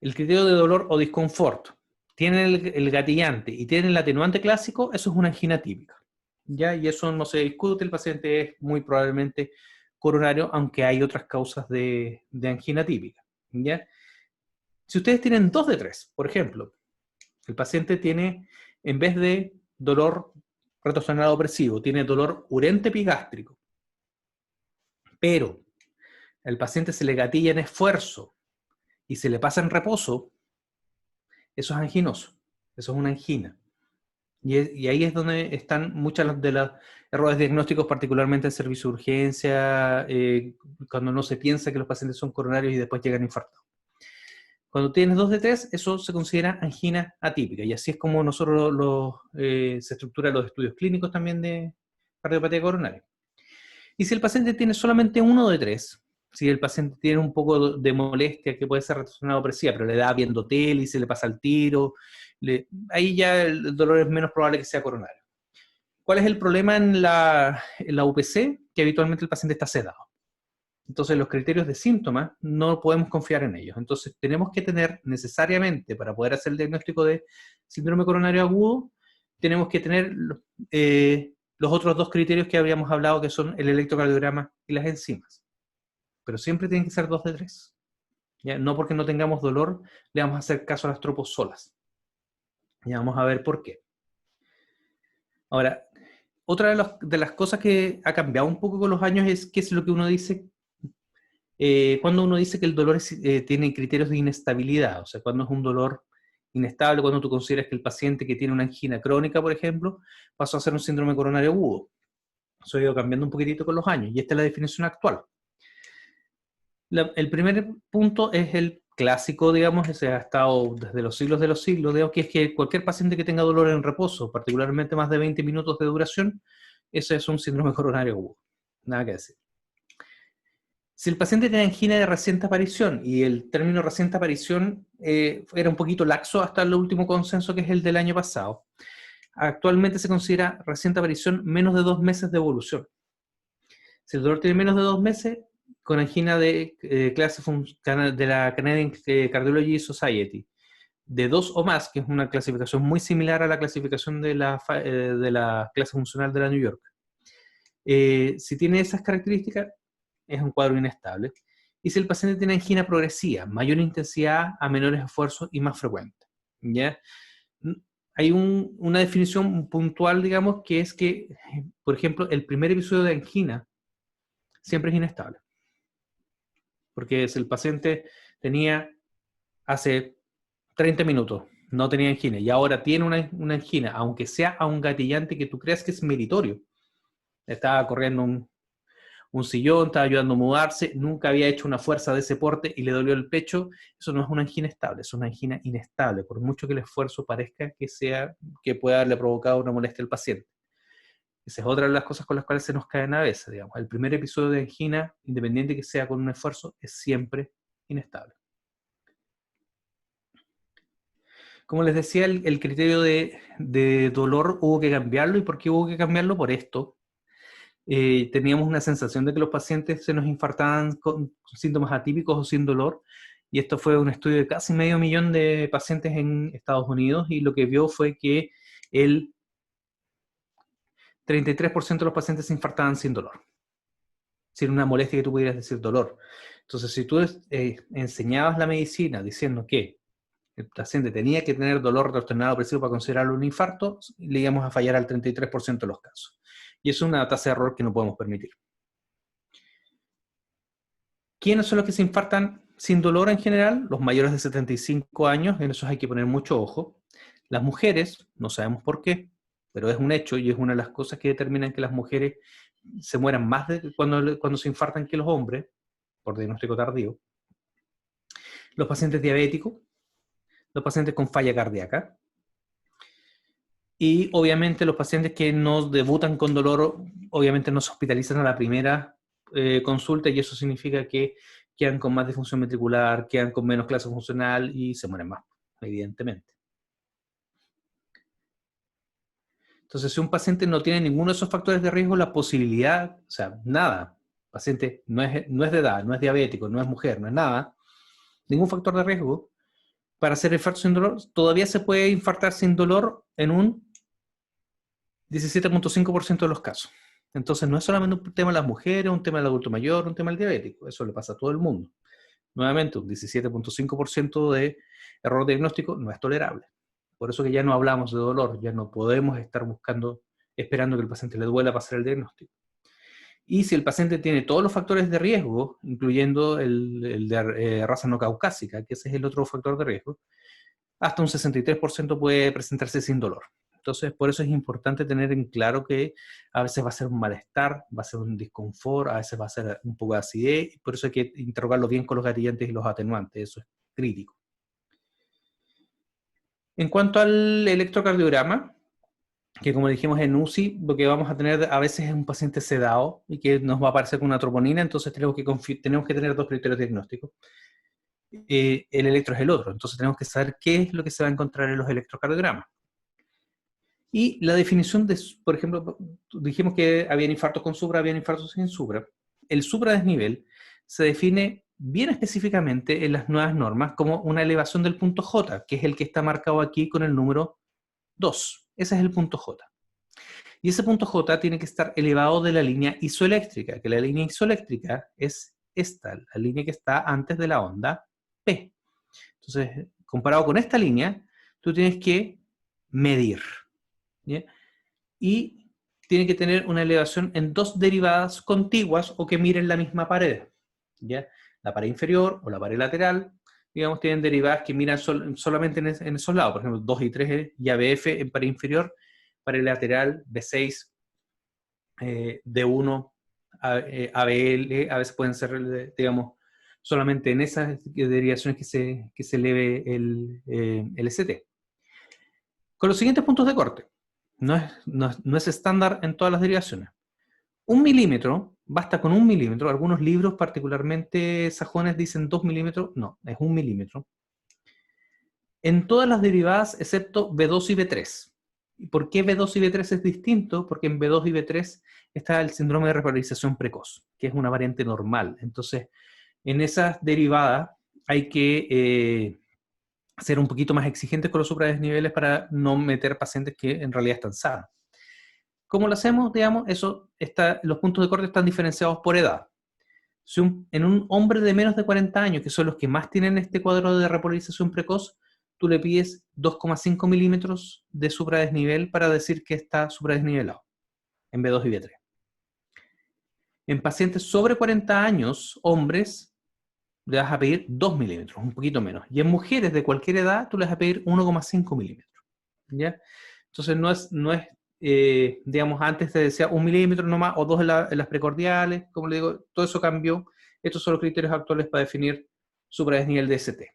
el criterio de dolor o disconfort, tienen el gatillante y tienen el atenuante clásico, eso es una angina típica. ¿Ya? Y eso no se discute, el paciente es muy probablemente coronario, aunque hay otras causas de angina típica. ¿Ya? Si ustedes tienen 2 de 3, por ejemplo, el paciente tiene, en vez de dolor retrosonal opresivo, tiene dolor urente epigástrico, pero el paciente se le gatilla en esfuerzo y se le pasa en reposo, eso es anginoso, eso es una angina. Y ahí es donde están muchas de los errores diagnósticos, particularmente en servicio de urgencia, cuando no se piensa que los pacientes son coronarios y después llegan infartados. Cuando tienes 2 de 3, eso se considera angina atípica, y así es como nosotros se estructuran los estudios clínicos también de cardiopatía coronaria. Y si el paciente tiene solamente 1 de 3, si el paciente tiene un poco de molestia que puede ser retrasonada opresiva, pero le da viendo tele y se le pasa el tiro, ahí ya el dolor es menos probable que sea coronario. ¿Cuál es el problema en la UPC? Que habitualmente el paciente está sedado. Entonces los criterios de síntomas no podemos confiar en ellos. Entonces tenemos que tener necesariamente, para poder hacer el diagnóstico de síndrome coronario agudo, tenemos que tener los otros 2 criterios que habíamos hablado, que son el electrocardiograma y las enzimas. Pero siempre tienen que ser 2 de 3. ¿Ya? No porque no tengamos dolor le vamos a hacer caso a las tropos solas. Ya vamos a ver por qué. Ahora, otra de las cosas que ha cambiado un poco con los años es qué es lo que uno dice cuando uno dice que el dolor tiene criterios de inestabilidad. O sea, cuando es un dolor inestable, cuando tú consideras que el paciente que tiene una angina crónica, por ejemplo, pasó a ser un síndrome coronario agudo. Eso ha ido cambiando un poquitito con los años, y esta es la definición actual. El primer punto es el clásico, digamos, ese ha estado desde los siglos de los siglos, digamos, que es que cualquier paciente que tenga dolor en reposo, particularmente más de 20 minutos de duración, ese es un síndrome coronario agudo. Nada que decir. Si el paciente tiene angina de reciente aparición, y el término reciente aparición era un poquito laxo hasta el último consenso, que es el del año pasado, actualmente se considera reciente aparición menos de 2 meses de evolución. Si el dolor tiene menos de 2 meses, con angina de clase de la Canadian Cardiology Society, de 2 o más, que es una clasificación muy similar a la clasificación de la clase funcional de la New York. Si tiene esas características, es un cuadro inestable. Y si el paciente tiene angina progresiva, mayor intensidad a menores esfuerzos y más frecuente, ¿ya? Hay una definición puntual, digamos, que es que, por ejemplo, el primer episodio de angina siempre es inestable. Porque si el paciente tenía hace 30 minutos, no tenía angina, y ahora tiene una angina, aunque sea a un gatillante que tú creas que es meritorio, estaba corriendo un sillón, estaba ayudando a mudarse, nunca había hecho una fuerza de ese porte y le dolió el pecho, eso no es una angina estable, es una angina inestable, por mucho que el esfuerzo parezca que pueda haberle provocado una molestia al paciente. Esa es otra de las cosas con las cuales se nos caen a veces, digamos. El primer episodio de angina, independiente que sea con un esfuerzo, es siempre inestable. Como les decía, el criterio de dolor hubo que cambiarlo. ¿Y por qué hubo que cambiarlo? Por esto. Teníamos una sensación de que los pacientes se nos infartaban con síntomas atípicos o sin dolor, y esto fue un estudio de casi 500.000 de pacientes en Estados Unidos, y lo que vio fue que el 33% de los pacientes se infartaban sin dolor, sin una molestia que tú pudieras decir dolor. Entonces, si tú enseñabas la medicina diciendo que el paciente tenía que tener dolor retornado opresivo para considerarlo un infarto, le íbamos a fallar al 33% de los casos. Y es una tasa de error que no podemos permitir. ¿Quiénes son los que se infartan sin dolor en general? Los mayores de 75 años, en esos hay que poner mucho ojo. Las mujeres, no sabemos por qué, pero es un hecho y es una de las cosas que determinan que las mujeres se mueran más cuando se infartan que los hombres, por diagnóstico tardío. Los pacientes diabéticos, los pacientes con falla cardíaca, y obviamente los pacientes que no debutan con dolor, obviamente no se hospitalizan a la primera consulta, y eso significa que quedan con más disfunción ventricular, quedan con menos clase funcional y se mueren más, evidentemente. Entonces, si un paciente no tiene ninguno de esos factores de riesgo, la posibilidad, o sea, nada, el paciente no es de edad, no es diabético, no es mujer, no es nada, ningún factor de riesgo, para hacer infarto sin dolor, todavía se puede infartar sin dolor en un 17.5% de los casos. Entonces, no es solamente un tema de las mujeres, un tema del adulto mayor, un tema del diabético, eso le pasa a todo el mundo. Nuevamente, un 17.5% de error diagnóstico no es tolerable. Por eso que ya no hablamos de dolor, ya no podemos estar esperando que el paciente le duela para hacer el diagnóstico. Y si el paciente tiene todos los factores de riesgo, incluyendo el de raza no caucásica, que ese es el otro factor de riesgo, hasta un 63% puede presentarse sin dolor. Entonces, por eso es importante tener en claro que a veces va a ser un malestar, va a ser un disconfort, a veces va a ser un poco de acidez, y por eso hay que interrogarlo bien con los gatillantes y los atenuantes, eso es crítico. En cuanto al electrocardiograma, que como dijimos en UCI, lo que vamos a tener a veces es un paciente sedado y que nos va a aparecer con una troponina, entonces tenemos que tener dos criterios diagnósticos. El electro es el otro, entonces tenemos que saber qué es lo que se va a encontrar en los electrocardiogramas. Y la definición de, por ejemplo, dijimos que habían infartos con supra, habían infartos sin supra. El supradesnivel se define bien específicamente en las nuevas normas como una elevación del punto J, que es el que está marcado aquí con el número 2. Ese es el punto J. Y ese punto J tiene que estar elevado de la línea isoeléctrica, que la línea isoeléctrica es esta, la línea que está antes de la onda P. Entonces, comparado con esta línea, tú tienes que medir, ¿ya? Y tiene que tener una elevación en dos derivadas contiguas o que miren la misma pared, ¿ya? La pared inferior o la pared lateral, digamos, tienen derivadas que miran solamente en esos lados, por ejemplo, 2 y 3 y ABF en pared inferior, pared lateral, B6, D1, ABL, a veces pueden ser, digamos, solamente en esas derivaciones que se eleve el ST. Con los siguientes puntos de corte. No es estándar en todas las derivaciones. 1 milímetro, basta con 1 milímetro. Algunos libros, particularmente sajones, dicen 2 milímetros. No, es 1 milímetro. En todas las derivadas, excepto B2 y B3. ¿Y por qué B2 y B3 es distinto? Porque en B2 y B3 está el síndrome de repolarización precoz, que es una variante normal. Entonces, en esas derivadas hay que ser un poquito más exigentes con los supradesniveles para no meter pacientes que en realidad están sanos. ¿Cómo lo hacemos? Digamos, los puntos de corte están diferenciados por edad. Si en un hombre de menos de 40 años, que son los que más tienen este cuadro de repolarización precoz, tú le pides 2,5 milímetros de supradesnivel para decir que está supradesnivelado en B2 y B3. En pacientes sobre 40 años, hombres, le vas a pedir 2 milímetros, un poquito menos. Y en mujeres de cualquier edad, tú le vas a pedir 1,5 milímetros. ¿Ya? Entonces no es digamos, antes te decía 1 milímetro nomás, o 2 en las precordiales, como le digo, todo eso cambió. Estos son los criterios actuales para definir supradesnivel de ST.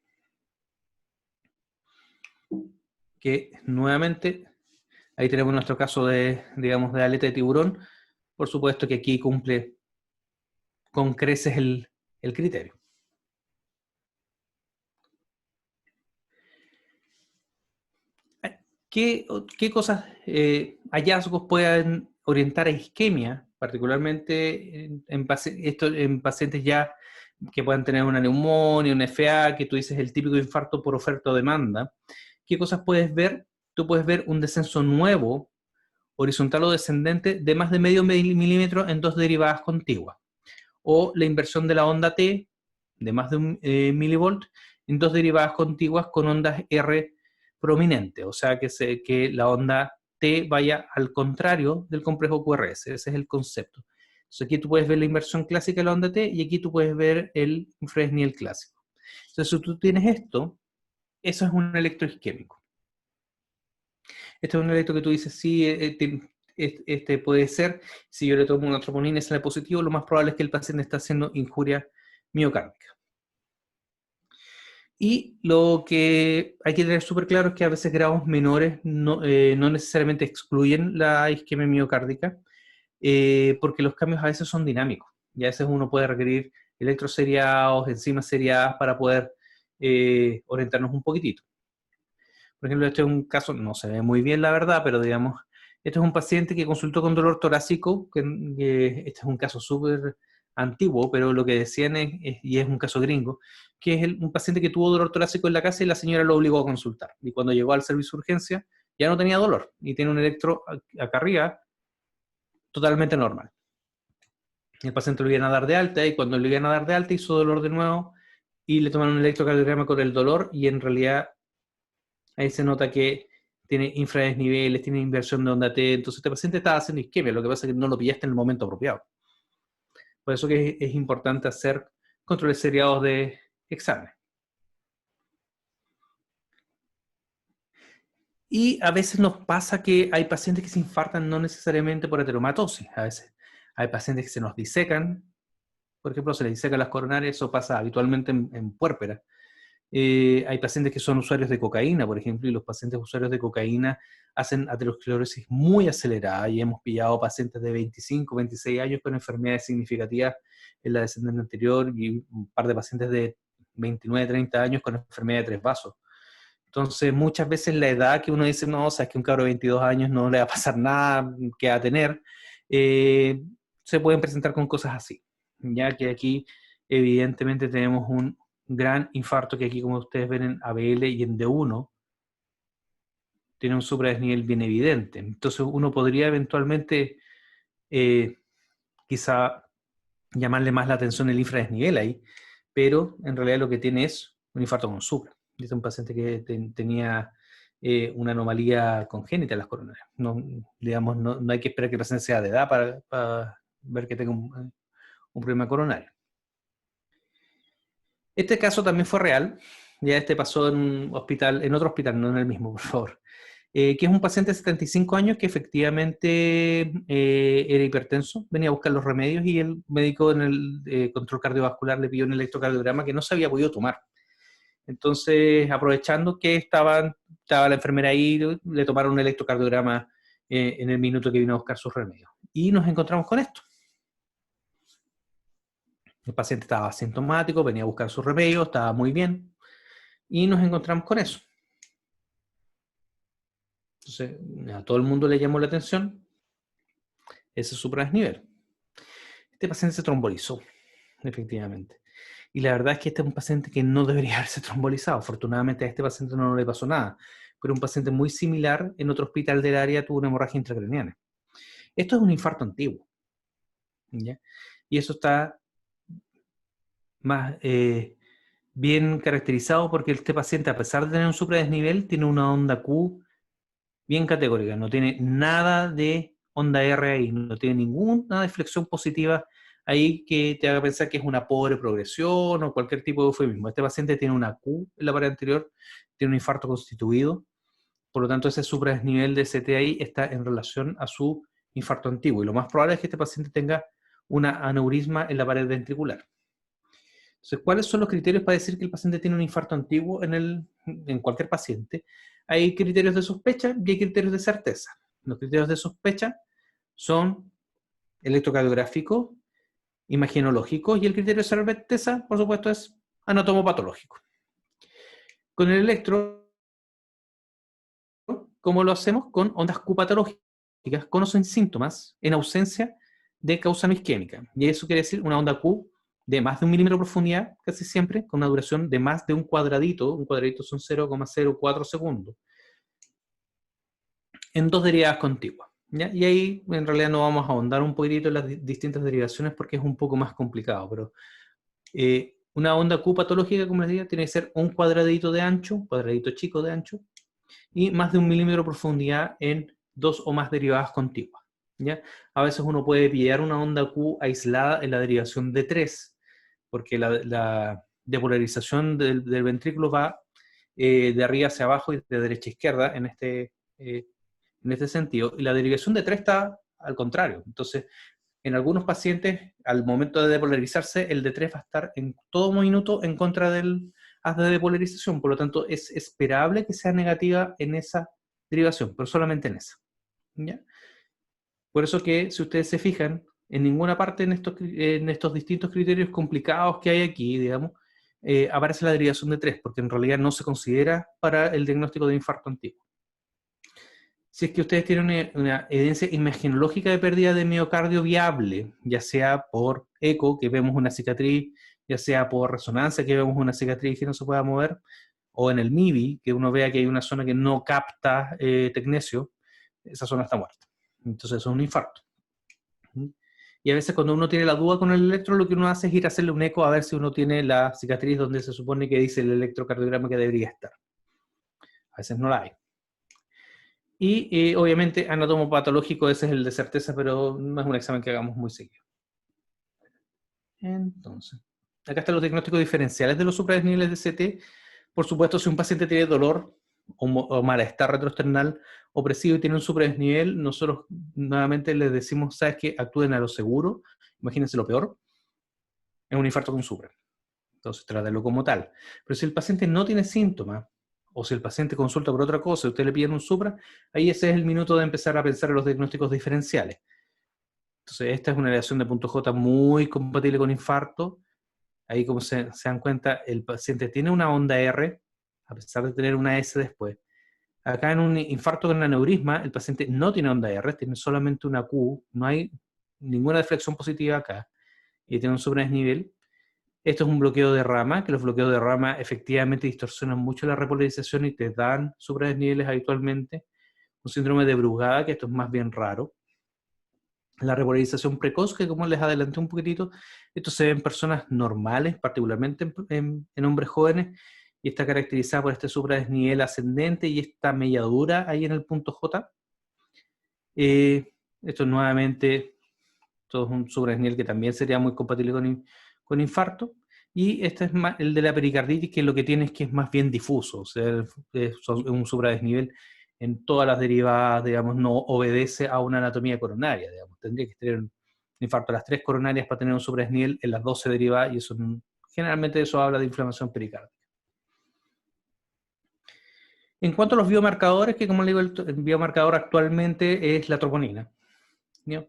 Que nuevamente, ahí tenemos nuestro caso de, digamos, de aleta de tiburón. Por supuesto que aquí cumple con creces el criterio. ¿Qué cosas, hallazgos pueden orientar a isquemia, particularmente en pacientes ya que puedan tener una neumonía, un FA, que tú dices el típico infarto por oferta o demanda? ¿Qué cosas puedes ver? Tú puedes ver un descenso nuevo, horizontal o descendente, de más de medio milímetro en dos derivadas contiguas, o la inversión de la onda T de más de un milivolt en dos derivadas contiguas con ondas R prominentes, o sea que la onda T vaya al contrario del complejo QRS, ese es el concepto. Entonces aquí tú puedes ver la inversión clásica de la onda T y aquí tú puedes ver el Fresnel clásico. Entonces si tú tienes esto, eso es un electroisquémico. Este es un electro que tú dices, sí, este puede ser, si yo le tomo una troponina y sale positivo, lo más probable es que el paciente está haciendo injuria miocárdica. Y lo que hay que tener súper claro es que a veces grados menores no necesariamente excluyen la isquemia miocárdica, porque los cambios a veces son dinámicos. Y a veces uno puede requerir electros seriados, enzimas seriadas para poder orientarnos un poquitito. Por ejemplo, este es un caso, no se ve muy bien la verdad, pero digamos, este es un paciente que consultó con dolor torácico, este es un caso súper antiguo, pero lo que decían y es un caso gringo, que es un paciente que tuvo dolor torácico en la casa y la señora lo obligó a consultar. Y cuando llegó al servicio de urgencia, ya no tenía dolor y tiene un electro acá arriba totalmente normal. El paciente lo iban a dar de alta y cuando lo iban a dar de alta hizo dolor de nuevo y le tomaron un electrocardiograma con el dolor y en realidad ahí se nota que tiene infradesniveles, tiene inversión de onda T, entonces este paciente estaba haciendo isquemia, lo que pasa es que no lo pillaste en el momento apropiado. Por eso que es importante hacer controles seriados de examen. Y a veces nos pasa que hay pacientes que se infartan no necesariamente por ateromatosis, a veces hay pacientes que se nos disecan, por ejemplo, se les disecan las coronarias, eso pasa habitualmente en puérpera. Hay pacientes que son usuarios de cocaína, por ejemplo, y los pacientes usuarios de cocaína hacen aterosclerosis muy acelerada y hemos pillado pacientes de 25, 26 años con enfermedades significativas en la descendente anterior y un par de pacientes de 29, 30 años con enfermedad de tres vasos. Entonces, muchas veces la edad que uno dice, no, o sea, es que un cabro de 22 años no le va a pasar nada, que va a tener, se pueden presentar con cosas así. Ya que aquí, evidentemente, tenemos un gran infarto que aquí, como ustedes ven en ABL y en D1, tiene un supradesnivel bien evidente. Entonces, uno podría eventualmente, quizá, llamarle más la atención el infradesnivel ahí, pero en realidad lo que tiene es un infarto con supra. Es un paciente que tenía una anomalía congénita en las coronarias. No, digamos, no hay que esperar que el paciente sea de edad para ver que tenga un problema coronario. Este caso también fue real, ya este pasó en un hospital, en otro hospital, no en el mismo, por favor, que es un paciente de 75 años que efectivamente era hipertenso, venía a buscar los remedios y el médico en el control cardiovascular le pidió un electrocardiograma que no se había podido tomar. Entonces, aprovechando que estaba la enfermera ahí, le tomaron un electrocardiograma en el minuto que vino a buscar sus remedios. Y nos encontramos con esto. El paciente estaba asintomático, venía a buscar sus remedios, estaba muy bien, y nos encontramos con eso. Entonces, a todo el mundo le llamó la atención ese supradesnivel. Este paciente se trombolizó, efectivamente. Y la verdad es que este es un paciente que no debería haberse trombolizado. Afortunadamente a este paciente no le pasó nada, pero un paciente muy similar en otro hospital del área tuvo una hemorragia intracraniana. Esto es un infarto antiguo, ¿ya? Y eso está más bien caracterizado porque este paciente, a pesar de tener un supradesnivel, tiene una onda Q bien categórica, no tiene nada de onda R ahí, no tiene ninguna deflexión positiva ahí que te haga pensar que es una pobre progresión o cualquier tipo de eufemismo. Este paciente tiene una Q en la pared anterior, tiene un infarto constituido, por lo tanto ese supradesnivel de CT ahí está en relación a su infarto antiguo y lo más probable es que este paciente tenga una aneurisma en la pared ventricular. Entonces, ¿cuáles son los criterios para decir que el paciente tiene un infarto antiguo en cualquier paciente? Hay criterios de sospecha y hay criterios de certeza. Los criterios de sospecha son electrocardiográfico, imagenológico, y el criterio de certeza, por supuesto, es anatomopatológico. Con el electro, ¿cómo lo hacemos? Con ondas Q patológicas, con o sin síntomas, en ausencia de causa no isquémica. Y eso quiere decir una onda Q de más de 1 milímetro de profundidad, casi siempre, con una duración de más de un cuadradito son 0,04 segundos, en 2 derivadas contiguas. ¿Ya? Y ahí en realidad no vamos a ahondar un poquitito en las distintas derivaciones porque es un poco más complicado, pero una onda Q patológica, como les digo, tiene que ser un cuadradito de ancho, un cuadradito chico de ancho, y más de 1 milímetro de profundidad en 2 o más derivadas contiguas. ¿Ya? A veces uno puede pillar una onda Q aislada en la derivación de 3, porque la depolarización del ventrículo va de arriba hacia abajo y de derecha a izquierda en este sentido, y la derivación de 3 está al contrario. Entonces, en algunos pacientes, al momento de depolarizarse, el D3 va a estar en todo minuto en contra del haz de depolarización, por lo tanto, es esperable que sea negativa en esa derivación, pero solamente en esa. ¿Ya? Por eso que, si ustedes se fijan, en ninguna parte en estos distintos criterios complicados que hay aquí, digamos, aparece la derivación de 3, porque en realidad no se considera para el diagnóstico de infarto antiguo. Si es que ustedes tienen una evidencia imagenológica de pérdida de miocardio viable, ya sea por eco, que vemos una cicatriz, ya sea por resonancia, que vemos una cicatriz que no se pueda mover, o en el MIBI, que uno vea que hay una zona que no capta tecnesio, esa zona está muerta. Entonces eso es un infarto. Y a veces cuando uno tiene la duda con el electro, lo que uno hace es ir a hacerle un eco a ver si uno tiene la cicatriz donde se supone que dice el electrocardiograma que debería estar. A veces no la hay. Y obviamente anatomopatológico, ese es el de certeza, pero no es un examen que hagamos muy seguido. Entonces, acá están los diagnósticos diferenciales de los supradesniveles de CT. Por supuesto, si un paciente tiene dolor o malestar retroesternal opresivo y tiene un supradesnivel, nosotros nuevamente les decimos, ¿sabes qué? Actúen a lo seguro. Imagínense lo peor. Es un infarto con supra. Entonces, trátalo como tal. Pero si el paciente no tiene síntomas, o si el paciente consulta por otra cosa y usted le pide un supra, ahí ese es el minuto de empezar a pensar en los diagnósticos diferenciales. Entonces, esta es una aleación de punto J muy compatible con infarto. Ahí, como se dan cuenta, el paciente tiene una onda R, a pesar de tener una S después. Acá en un infarto con aneurisma, el paciente no tiene onda R, tiene solamente una Q, no hay ninguna deflexión positiva acá, y tiene un sobredesnivel. Esto es un bloqueo de rama, que los bloqueos de rama efectivamente distorsionan mucho la repolarización y te dan supradesniveles habitualmente. Un síndrome de Brugada, que esto es más bien raro. La repolarización precoz, que como les adelanté un poquitito, esto se ve en personas normales, particularmente en hombres jóvenes, y está caracterizada por este supradesnivel ascendente y esta melladura ahí en el punto J. Esto nuevamente, todo es un supradesnivel que también sería muy compatible con infarto. Y este es más, el de la pericarditis, que lo que tiene es que es más bien difuso, o sea, es un supradesnivel en todas las derivadas, digamos, no obedece a una anatomía coronaria, digamos. Tendría que tener un infarto a las 3 coronarias para tener un supradesnivel en las 12 derivadas, y eso generalmente eso habla de inflamación pericárdica. En cuanto a los biomarcadores, que como le digo, el biomarcador actualmente es la troponina. ¿No?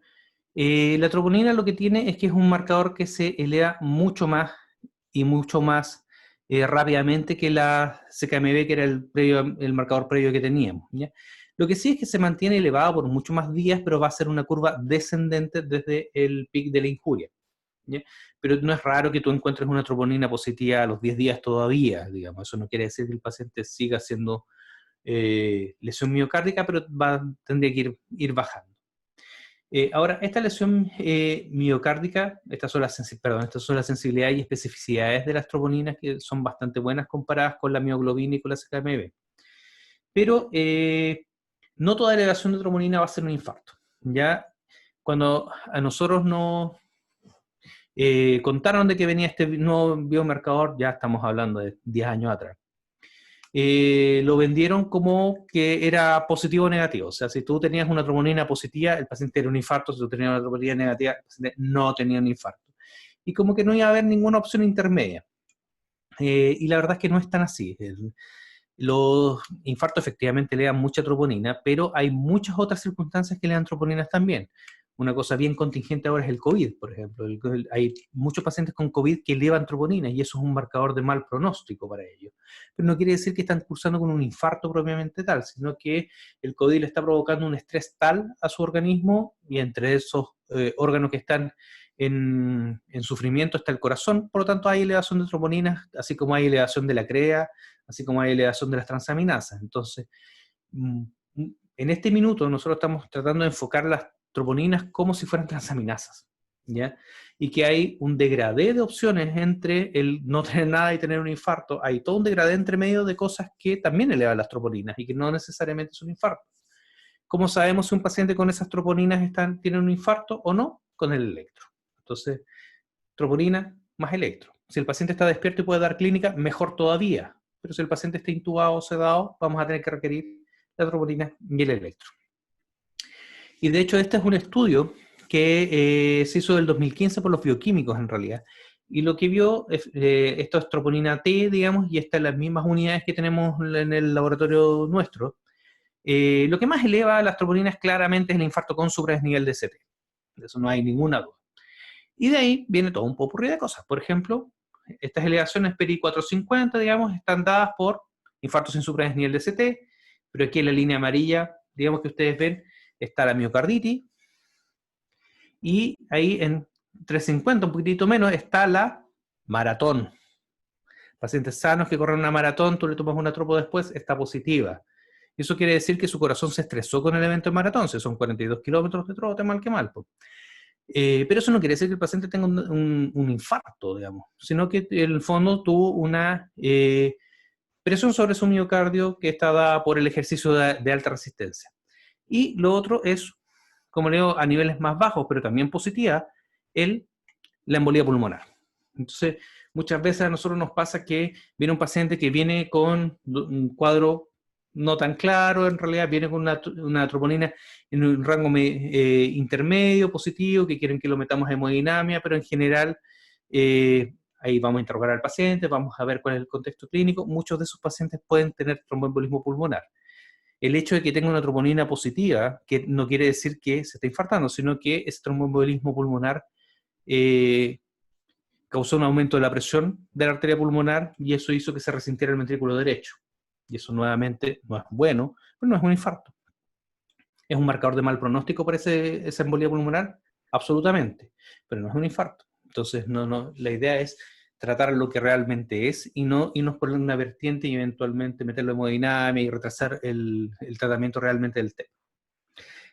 La troponina lo que tiene es que es un marcador que se eleva mucho más y mucho más rápidamente que la CKMB, que era el marcador previo que teníamos. ¿Ya? Lo que sí es que se mantiene elevado por muchos más días, pero va a ser una curva descendente desde el pic de la injuria. ¿Ya? Pero no es raro que tú encuentres una troponina positiva a los 10 días todavía, digamos. Eso no quiere decir que el paciente siga siendo lesión miocárdica, pero tendría que ir bajando. Ahora, esta lesión miocárdica, estas son las sensibilidades y especificidades de las troponinas, que son bastante buenas comparadas con la mioglobina y con la CKMB. Pero no toda elevación de troponina va a ser un infarto. Ya cuando a nosotros nos contaron de que venía este nuevo biomarcador, ya estamos hablando de 10 años atrás. Lo vendieron como que era positivo o negativo. O sea, si tú tenías una troponina positiva, el paciente era un infarto; si tú tenías una troponina negativa, el paciente no tenía un infarto. Y como que no iba a haber ninguna opción intermedia. Y la verdad es que no es tan así. Los infartos efectivamente le dan mucha troponina, pero hay muchas otras circunstancias que le dan troponinas también. Una cosa bien contingente ahora es el COVID, por ejemplo. Hay muchos pacientes con COVID que elevan troponina y eso es un marcador de mal pronóstico para ellos. Pero no quiere decir que están cursando con un infarto propiamente tal, sino que el COVID le está provocando un estrés tal a su organismo y entre esos órganos que están en sufrimiento está el corazón, por lo tanto hay elevación de troponinas, así como hay elevación de la CREA, así como hay elevación de las transaminasas. Entonces, en este minuto nosotros estamos tratando de enfocar las troponinas como si fueran transaminasas, ¿ya? Y que hay un degradé de opciones entre el no tener nada y tener un infarto. Hay todo un degradé entre medio de cosas que también elevan las troponinas y que no necesariamente son infartos. ¿Cómo sabemos si un paciente con esas troponinas tiene un infarto o no? Con el electro. Entonces, troponina más electro. Si el paciente está despierto y puede dar clínica, mejor todavía. Pero si el paciente está intubado o sedado, vamos a tener que requerir la troponina y el electro. Y de hecho este es un estudio que se hizo del 2015 por los bioquímicos en realidad. Y lo que vio, esto es troponina T, digamos, y estas las mismas unidades que tenemos en el laboratorio nuestro. Lo que más eleva las troponinas claramente es el infarto con supradesnivel de CT. De eso no hay ninguna duda. Y de ahí viene todo un popurrí de cosas. Por ejemplo, estas elevaciones PERI 450, digamos, están dadas por infartos sin supradesnivel de CT, pero aquí en la línea amarilla, digamos que ustedes ven, está la miocarditis, y ahí en 350, un poquitito menos, está la maratón. Pacientes sanos que corren una maratón, tú le tomas una tropo después, está positiva. Eso quiere decir que su corazón se estresó con el evento de maratón, si son 42 kilómetros de trote, mal que mal. Pero eso no quiere decir que el paciente tenga un infarto, digamos, sino que en el fondo tuvo una presión sobre su miocardio que está dada por el ejercicio de alta resistencia. Y lo otro es, como leo, a niveles más bajos, pero también positiva, la embolía pulmonar. Entonces, muchas veces a nosotros nos pasa que viene un paciente que viene con un cuadro no tan claro, en realidad viene con una troponina en un rango intermedio, positivo, que quieren que lo metamos a hemodinamia, pero en general ahí vamos a interrogar al paciente, vamos a ver cuál es el contexto clínico. Muchos de esos pacientes pueden tener tromboembolismo pulmonar. El hecho de que tenga una troponina positiva, que no quiere decir que se esté infartando, sino que ese tromboembolismo pulmonar causó un aumento de la presión de la arteria pulmonar y eso hizo que se resintiera el ventrículo derecho. Y eso nuevamente no es bueno, pero no es un infarto. ¿Es un marcador de mal pronóstico para esa embolía pulmonar? Absolutamente, pero no es un infarto. Entonces, la idea es tratar lo que realmente es y no irnos por una vertiente y eventualmente meterlo en hemodinamia y retrasar el tratamiento realmente del tema.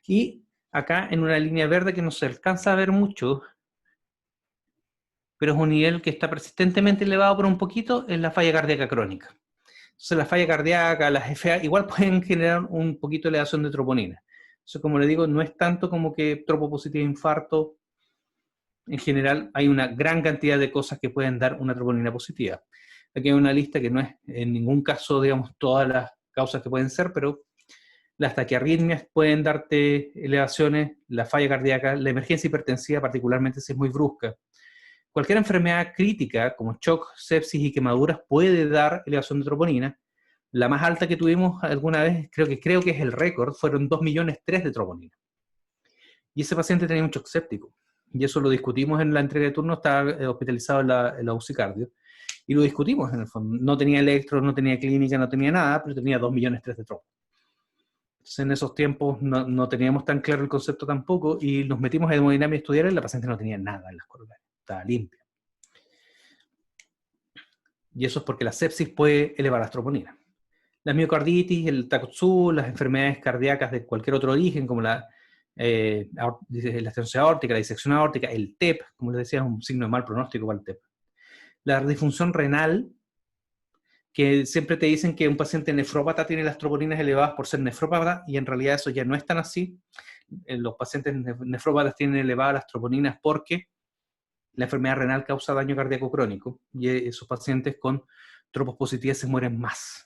Y acá en una línea verde que no se alcanza a ver mucho, pero es un nivel que está persistentemente elevado por un poquito, es la falla cardíaca crónica. Entonces la falla cardíaca, las FA, igual pueden generar un poquito de elevación de troponina. Entonces, como le digo, no es tanto como que tropo positivo infarto. En general, hay una gran cantidad de cosas que pueden dar una troponina positiva. Aquí hay una lista que no es en ningún caso, digamos, todas las causas que pueden ser, pero las taquiarritmias pueden darte elevaciones, la falla cardíaca, la emergencia hipertensiva, particularmente si es muy brusca. Cualquier enfermedad crítica, como shock, sepsis y quemaduras, puede dar elevación de troponina. La más alta que tuvimos alguna vez, creo que es el récord, fueron 2,3 millones de troponina. Y ese paciente tenía un shock séptico. Y eso lo discutimos en la entrega de turno, estaba hospitalizado en la UCI Cardio. Y lo discutimos en el fondo. No tenía electro, no tenía clínica, no tenía nada, pero tenía 2,3 millones de troponina. Entonces en esos tiempos no teníamos tan claro el concepto tampoco y nos metimos a hemodinamia a estudiar y la paciente no tenía nada en las coronarias. Estaba limpia. Y eso es porque la sepsis puede elevar las troponinas. La miocarditis, el Takotsu, las enfermedades cardíacas de cualquier otro origen, como la estenosis aórtica, la disección aórtica, el TEP, como les decía, es un signo de mal pronóstico para el TEP. La disfunción renal, que siempre te dicen que un paciente nefrópata tiene las troponinas elevadas por ser nefrópata, y en realidad eso ya no es tan así. Los pacientes nefrópatas tienen elevadas las troponinas porque la enfermedad renal causa daño cardíaco crónico, y esos pacientes con tropos positivas se mueren más.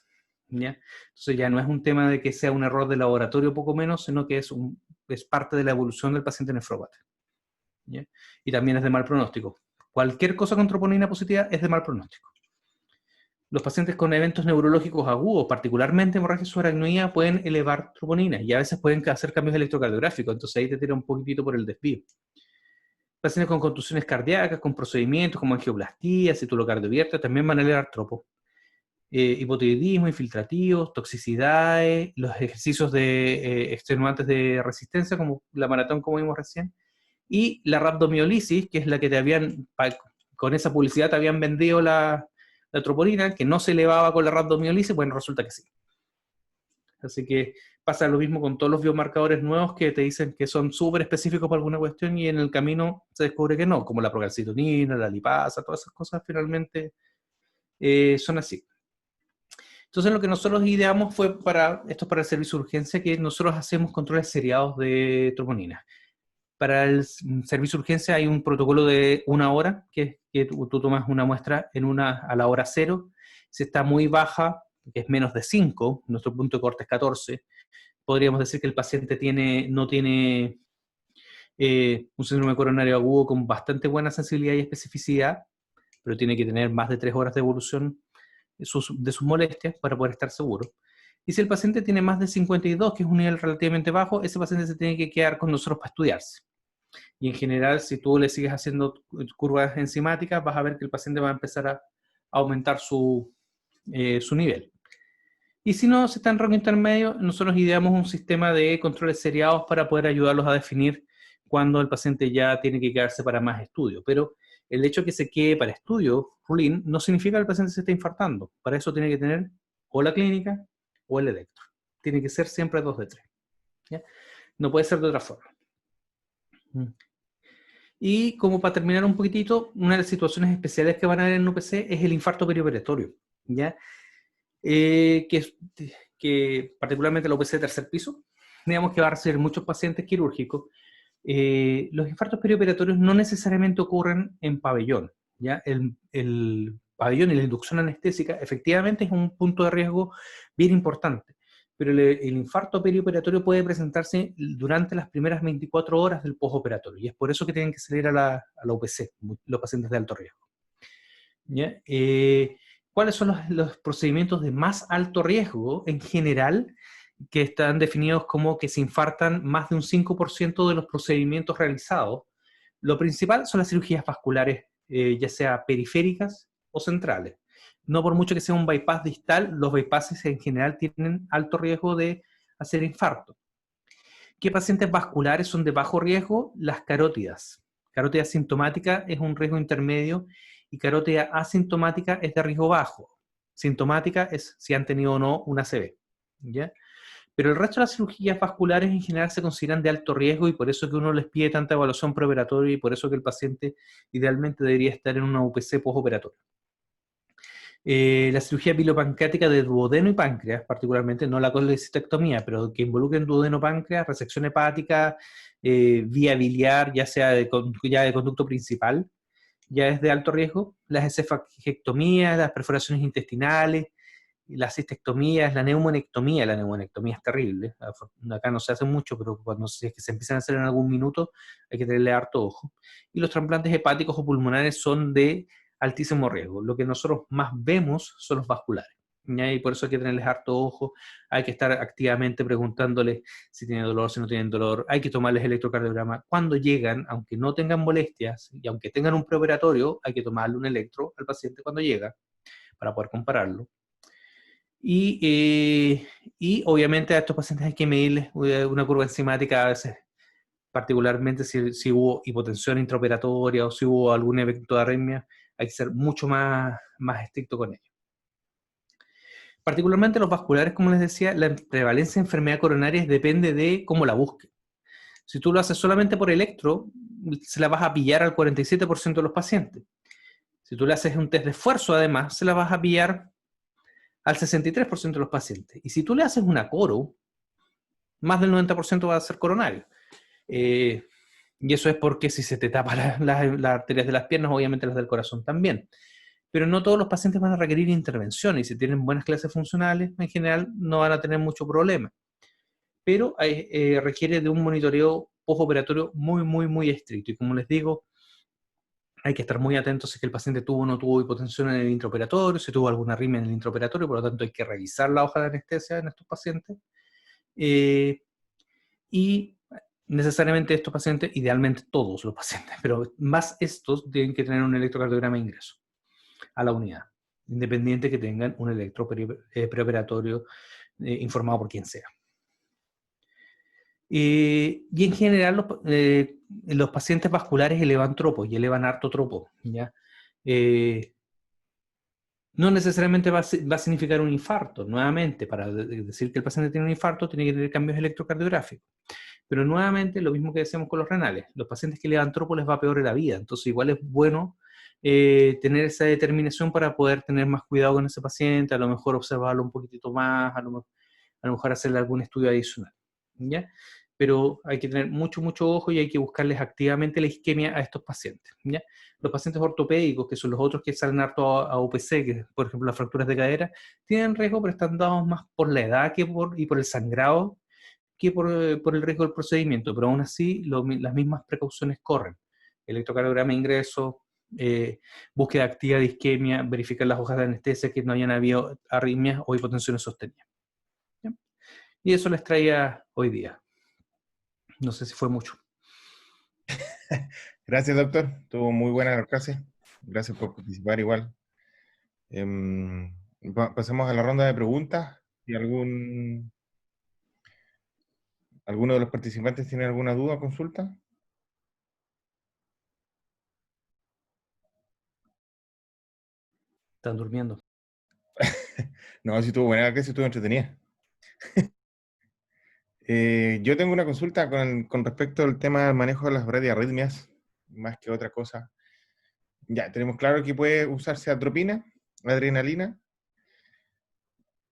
¿Ya? Entonces ya no es un tema de que sea un error de laboratorio poco menos, sino que es parte de la evolución del paciente nefrópata. ¿Ya? Y también es de mal pronóstico. Cualquier cosa con troponina positiva es de mal pronóstico. Los pacientes con eventos neurológicos agudos, particularmente hemorragia subaracnoidea, pueden elevar troponina y a veces pueden hacer cambios electrocardiográficos, entonces ahí te tira un poquitito por el desvío. Pacientes con contusiones cardíacas, con procedimientos como angioplastía, citulocardio abierta, también van a elevar tropo. Hipotiroidismo, infiltrativos, toxicidades, los ejercicios de extenuantes de resistencia, como la maratón, como vimos recién, y la rhabdomiolisis, que es la que te habían, con esa publicidad te habían vendido la troponina, que no se elevaba con la rhabdomiolisis, bueno, resulta que sí. Así que pasa lo mismo con todos los biomarcadores nuevos que te dicen que son súper específicos para alguna cuestión y en el camino se descubre que no, como la procalcitonina, la lipasa, todas esas cosas finalmente son así. Entonces lo que nosotros ideamos fue esto es para el servicio de urgencia, que nosotros hacemos controles seriados de troponina. Para el servicio de urgencia hay un protocolo de 1 hora, que tú tomas una muestra a la hora 0. Si está muy baja, que es menos de 5, nuestro punto de corte es 14, podríamos decir que el paciente no tiene un síndrome coronario agudo con bastante buena sensibilidad y especificidad, pero tiene que tener más de 3 horas de evolución de sus molestias para poder estar seguro. Y si el paciente tiene más de 52, que es un nivel relativamente bajo, ese paciente se tiene que quedar con nosotros para estudiarse. Y en general, si tú le sigues haciendo curvas enzimáticas, vas a ver que el paciente va a empezar a aumentar su nivel. Y si no, se está en rango intermedio, nosotros ideamos un sistema de controles seriados para poder ayudarlos a definir cuándo el paciente ya tiene que quedarse para más estudio. Pero el hecho de que se quede para estudio, Rulín, no significa que el paciente se esté infartando. Para eso tiene que tener o la clínica o el electro. Tiene que ser siempre 2 de 3. ¿Ya? No puede ser de otra forma. Y como para terminar un poquitito, una de las situaciones especiales que van a haber en UPC es el infarto perioperatorio, ¿ya? Que particularmente la UPC de tercer piso, digamos que va a recibir muchos pacientes quirúrgicos. Los infartos perioperatorios no necesariamente ocurren en pabellón, ¿ya? El pabellón y la inducción anestésica efectivamente es un punto de riesgo bien importante, pero el infarto perioperatorio puede presentarse durante las primeras 24 horas del postoperatorio, y es por eso que tienen que salir a la UPC, los pacientes de alto riesgo. ¿Ya? ¿Cuáles son los procedimientos de más alto riesgo en general que están definidos como que se infartan más de un 5% de los procedimientos realizados? Lo principal son las cirugías vasculares, ya sea periféricas o centrales. No por mucho que sea un bypass distal, los bypasses en general tienen alto riesgo de hacer infarto. ¿Qué pacientes vasculares son de bajo riesgo? Las carótidas. Carótida sintomática es un riesgo intermedio y carótida asintomática es de riesgo bajo. Sintomática es si han tenido o no una ACV, ¿ya? Pero el resto de las cirugías vasculares en general se consideran de alto riesgo y por eso que uno les pide tanta evaluación preoperatoria y por eso que el paciente idealmente debería estar en una UPC postoperatoria. La cirugía pilopancreática de duodeno y páncreas, particularmente, no la colecistectomía, pero que involucren duodeno, páncreas, resección hepática, vía biliar, ya sea ya de conducto principal, ya es de alto riesgo. Las esofagectomías, las perforaciones intestinales, las cistectomías, la neumonectomía es terrible. Acá no se hace mucho, pero cuando es que se empiezan a hacer en algún minuto, hay que tenerle harto ojo. Y los trasplantes hepáticos o pulmonares son de altísimo riesgo. Lo que nosotros más vemos son los vasculares, ¿ya? Y por eso hay que tenerles harto ojo, hay que estar activamente preguntándoles si tienen dolor, si no tienen dolor, hay que tomarles electrocardiograma. Cuando llegan, aunque no tengan molestias, y aunque tengan un preoperatorio, hay que tomarle un electro al paciente cuando llega, para poder compararlo. Y obviamente a estos pacientes hay que medirles una curva enzimática a veces, particularmente si hubo hipotensión intraoperatoria o si hubo algún evento de arritmia, hay que ser mucho más estricto con ellos. Particularmente los vasculares, como les decía, la prevalencia de enfermedad coronaria depende de cómo la busquen. Si tú lo haces solamente por electro, se la vas a pillar al 47% de los pacientes. Si tú le haces un test de esfuerzo, además, se la vas a pillar al 63% de los pacientes. Y si tú le haces una coro, más del 90% va a ser coronario. Y eso es porque si se te tapan las arterias de las piernas, obviamente las del corazón también. Pero no todos los pacientes van a requerir intervención, y si tienen buenas clases funcionales, en general no van a tener mucho problema. Pero requiere de un monitoreo postoperatorio muy, muy, muy estricto. Y como les digo, Hay que estar muy atentos si es que el paciente tuvo o no tuvo hipotensión en el intraoperatorio, si tuvo alguna arritmia en el intraoperatorio, por lo tanto hay que revisar la hoja de anestesia en estos pacientes. Y necesariamente estos pacientes, idealmente todos los pacientes, pero más estos tienen que tener un electrocardiograma de ingreso a la unidad, independiente que tengan un preoperatorio informado por quien sea. Y en general los pacientes vasculares elevan tropo y elevan harto tropo, ¿ya? No necesariamente va a significar un infarto. Nuevamente, para decir que el paciente tiene un infarto, tiene que tener cambios electrocardiográficos. Pero nuevamente, lo mismo que decíamos con los renales, los pacientes que elevan tropo les va peor en la vida. Entonces, igual es bueno tener esa determinación para poder tener más cuidado con ese paciente, a lo mejor observarlo un poquitito más, a lo mejor hacerle algún estudio adicional, ¿ya? Pero hay que tener mucho, mucho ojo y hay que buscarles activamente la isquemia a estos pacientes, ¿ya? Los pacientes ortopédicos, que son los otros que salen harto a UPC, que por ejemplo las fracturas de cadera, tienen riesgo, pero están dados más por la edad y por el sangrado que por el riesgo del procedimiento, pero aún así las mismas precauciones corren. Electrocardiograma de ingreso, búsqueda activa de isquemia, verificar las hojas de anestesia que no hayan habido arritmias o hipotensiones sostenidas. ¿Ya? Y eso les traía hoy día. No sé si fue mucho. Gracias, doctor. Estuvo muy buena la clase. Gracias por participar igual. Pasemos a la ronda de preguntas. Si alguno de los participantes tiene alguna duda o consulta. Están durmiendo. No, si estuvo buena la clase, estuvo entretenida. Yo tengo una consulta con respecto al tema del manejo de las bradiarritmias, más que otra cosa. Ya, tenemos claro que puede usarse atropina, adrenalina,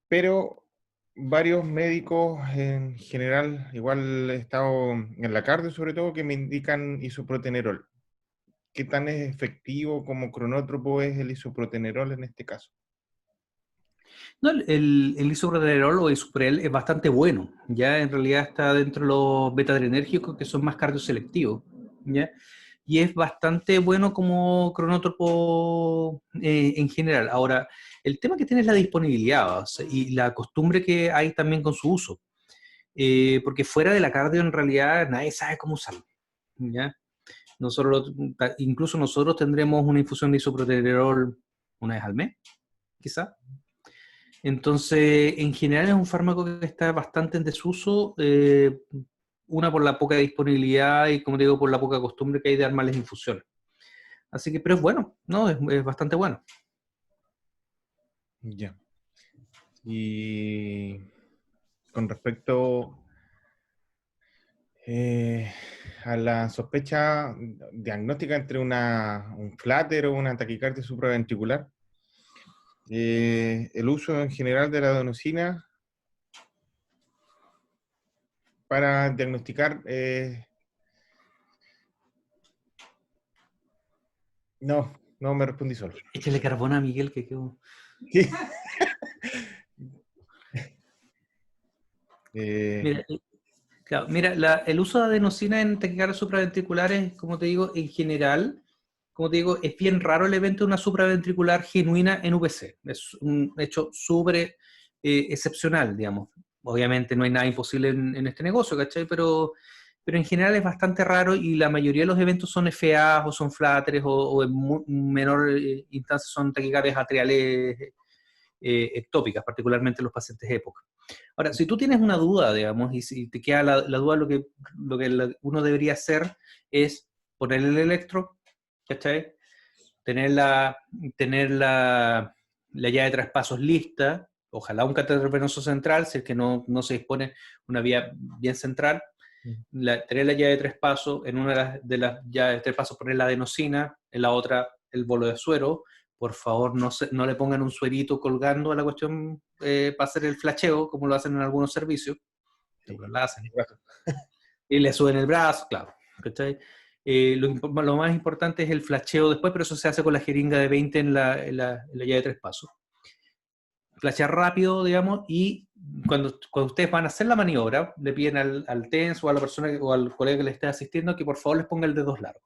pero varios médicos en general, igual he estado en la cardio sobre todo, que me indican isoprotenerol. ¿Qué tan efectivo como cronótropo es el isoprotenerol en este caso? No, el isoprotenerol o isuprel es bastante bueno, ya en realidad está dentro de los beta-adrenérgicos que son más cardioselectivos, ¿ya? Y es bastante bueno como cronótropo en general. Ahora, el tema que tiene es la disponibilidad, o sea, y la costumbre que hay también con su uso, porque fuera de la cardio en realidad nadie sabe cómo usarlo, ¿ya? Incluso nosotros tendremos una infusión de isoprotenerol una vez al mes, quizá. Entonces, en general es un fármaco que está bastante en desuso, una por la poca disponibilidad y, como te digo, por la poca costumbre que hay de armarles infusiones. Así que, pero es bueno, ¿no? Es bastante bueno. Ya. Y con respecto a la sospecha diagnóstica entre un flutter o una taquicardia supraventricular, el uso en general de la adenosina para diagnosticar... no me respondí solo. Échale carbón a Miguel, que quedó. ¿Qué? Mira, claro, mira, el uso de adenosina en taquicardias supraventriculares, como te digo, en general, como te digo, es bien raro el evento de una supraventricular genuina en VC. Es un hecho súper excepcional, digamos. Obviamente no hay nada imposible en este negocio, ¿cachai? Pero en general es bastante raro y la mayoría de los eventos son FA o son flatters o en menor instancia son taquicardias atriales ectópicas, particularmente en los pacientes EPOC. Ahora, si tú tienes una duda, digamos, y si te queda la duda, lo que uno debería hacer es poner el electro, ¿cachai? Tener la llave de traspasos lista, ojalá un catéter venoso central, si es que no se dispone una vía bien central, tener la llave de tres pasos, en una de las llaves de tres pasos poner la adenosina, en la otra el bolo de suero. Por favor, no le pongan un suerito colgando a la cuestión para hacer el flasheo, como lo hacen en algunos servicios. Sí, Lo hacen. Y le suben el brazo, claro. ¿Cachai? Lo más importante es el flasheo después, pero eso se hace con la jeringa de 20 en la llave de tres pasos. Flashear rápido, digamos, y cuando ustedes van a hacer la maniobra, le piden al TENS o a la persona o al colega que le esté asistiendo que por favor les ponga el dedo largo.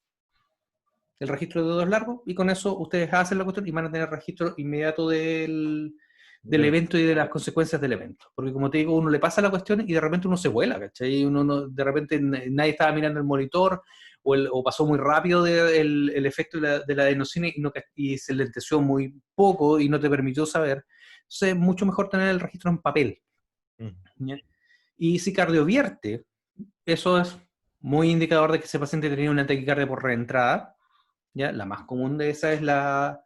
el registro de dedos largos, y con eso ustedes hacen la cuestión y van a tener registro inmediato del evento y de las consecuencias del evento. Porque como te digo, uno le pasa la cuestión y de repente uno se vuela, ¿cachai? De repente nadie estaba mirando el monitor o pasó muy rápido el efecto de la adenosina y se lenteció muy poco y no te permitió saber. Entonces es mucho mejor tener el registro en papel. ¿Ya? Y si cardiovierte, eso es muy indicador de que ese paciente tenía una taquicardia por reentrada. ¿Ya? La más común de esa es la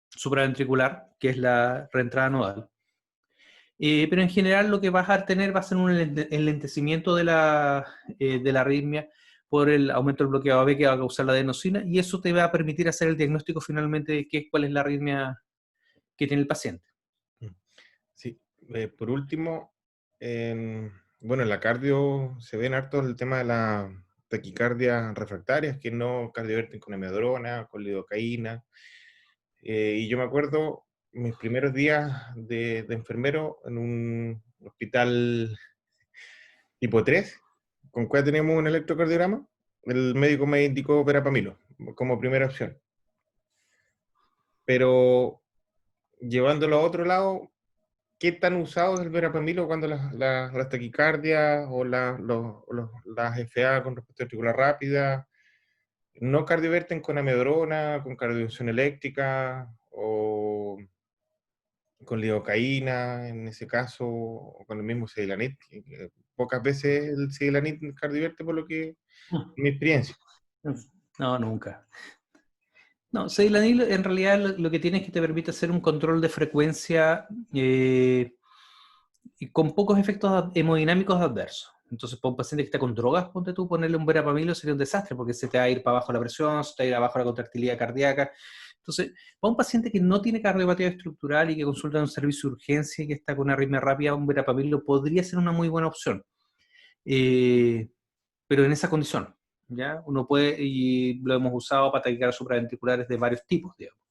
supraventricular, que es la reentrada nodal. Pero en general lo que vas a tener va a ser un enlentecimiento de la arritmia por el aumento del bloqueo AB que va a causar la adenosina, y eso te va a permitir hacer el diagnóstico finalmente de cuál es la arritmia que tiene el paciente. Sí, por último, bueno, en la cardio se ven harto el tema de la taquicardia refractarias, que no cardioverten con amiodarona, con lidocaína. Y yo me acuerdo mis primeros días de enfermero en un hospital tipo 3, con cual teníamos un electrocardiograma. El médico me indicó verapamilo como primera opción. Pero llevándolo a otro lado, ¿qué tan usado es el verapamilo cuando las taquicardias o las FA con respuesta ventricular rápida no cardioverten con amiodarona, con cardioversión eléctrica o con lidocaína en ese caso, o con el mismo Cedilanit? Pocas veces el Cedilanit cardioverte por lo que mi experiencia. No, nunca. No, Cedilanil en realidad lo que tiene es que te permite hacer un control de frecuencia y con pocos efectos hemodinámicos adversos. Entonces, para un paciente que está con drogas, ponte tú, ponerle un verapamilo sería un desastre, porque se te va a ir para abajo la presión, se te va a ir abajo la contractilidad cardíaca. Entonces, para un paciente que no tiene cardiopatía estructural y que consulta en un servicio de urgencia y que está con una arritmia rápida, un verapamilo podría ser una muy buena opción. Pero en esa condición, ¿ya? Uno puede, y lo hemos usado para taquicardias supraventriculares de varios tipos, digamos.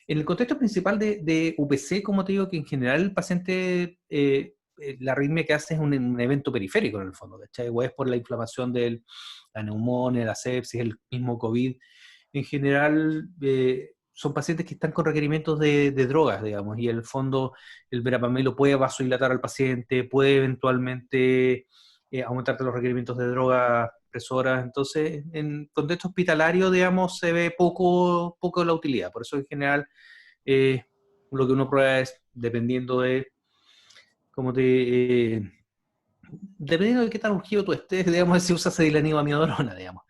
En el contexto principal de UPC, como te digo, que en general el paciente, la arritmia que hace es un evento periférico en el fondo, ¿cachai? O es por la inflamación de la neumonía, la sepsis, el mismo COVID. En general, son pacientes que están con requerimientos de drogas, digamos, y en el fondo el verapamilo puede vasodilatar al paciente, puede eventualmente aumentarte los requerimientos de drogas presoras. Entonces, en contexto hospitalario, digamos, se ve poco la utilidad. Por eso, en general, lo que uno prueba es, dependiendo de cómo dependiendo de qué tan urgido tú estés, digamos, si usas Cedilanib o amiodarona, digamos.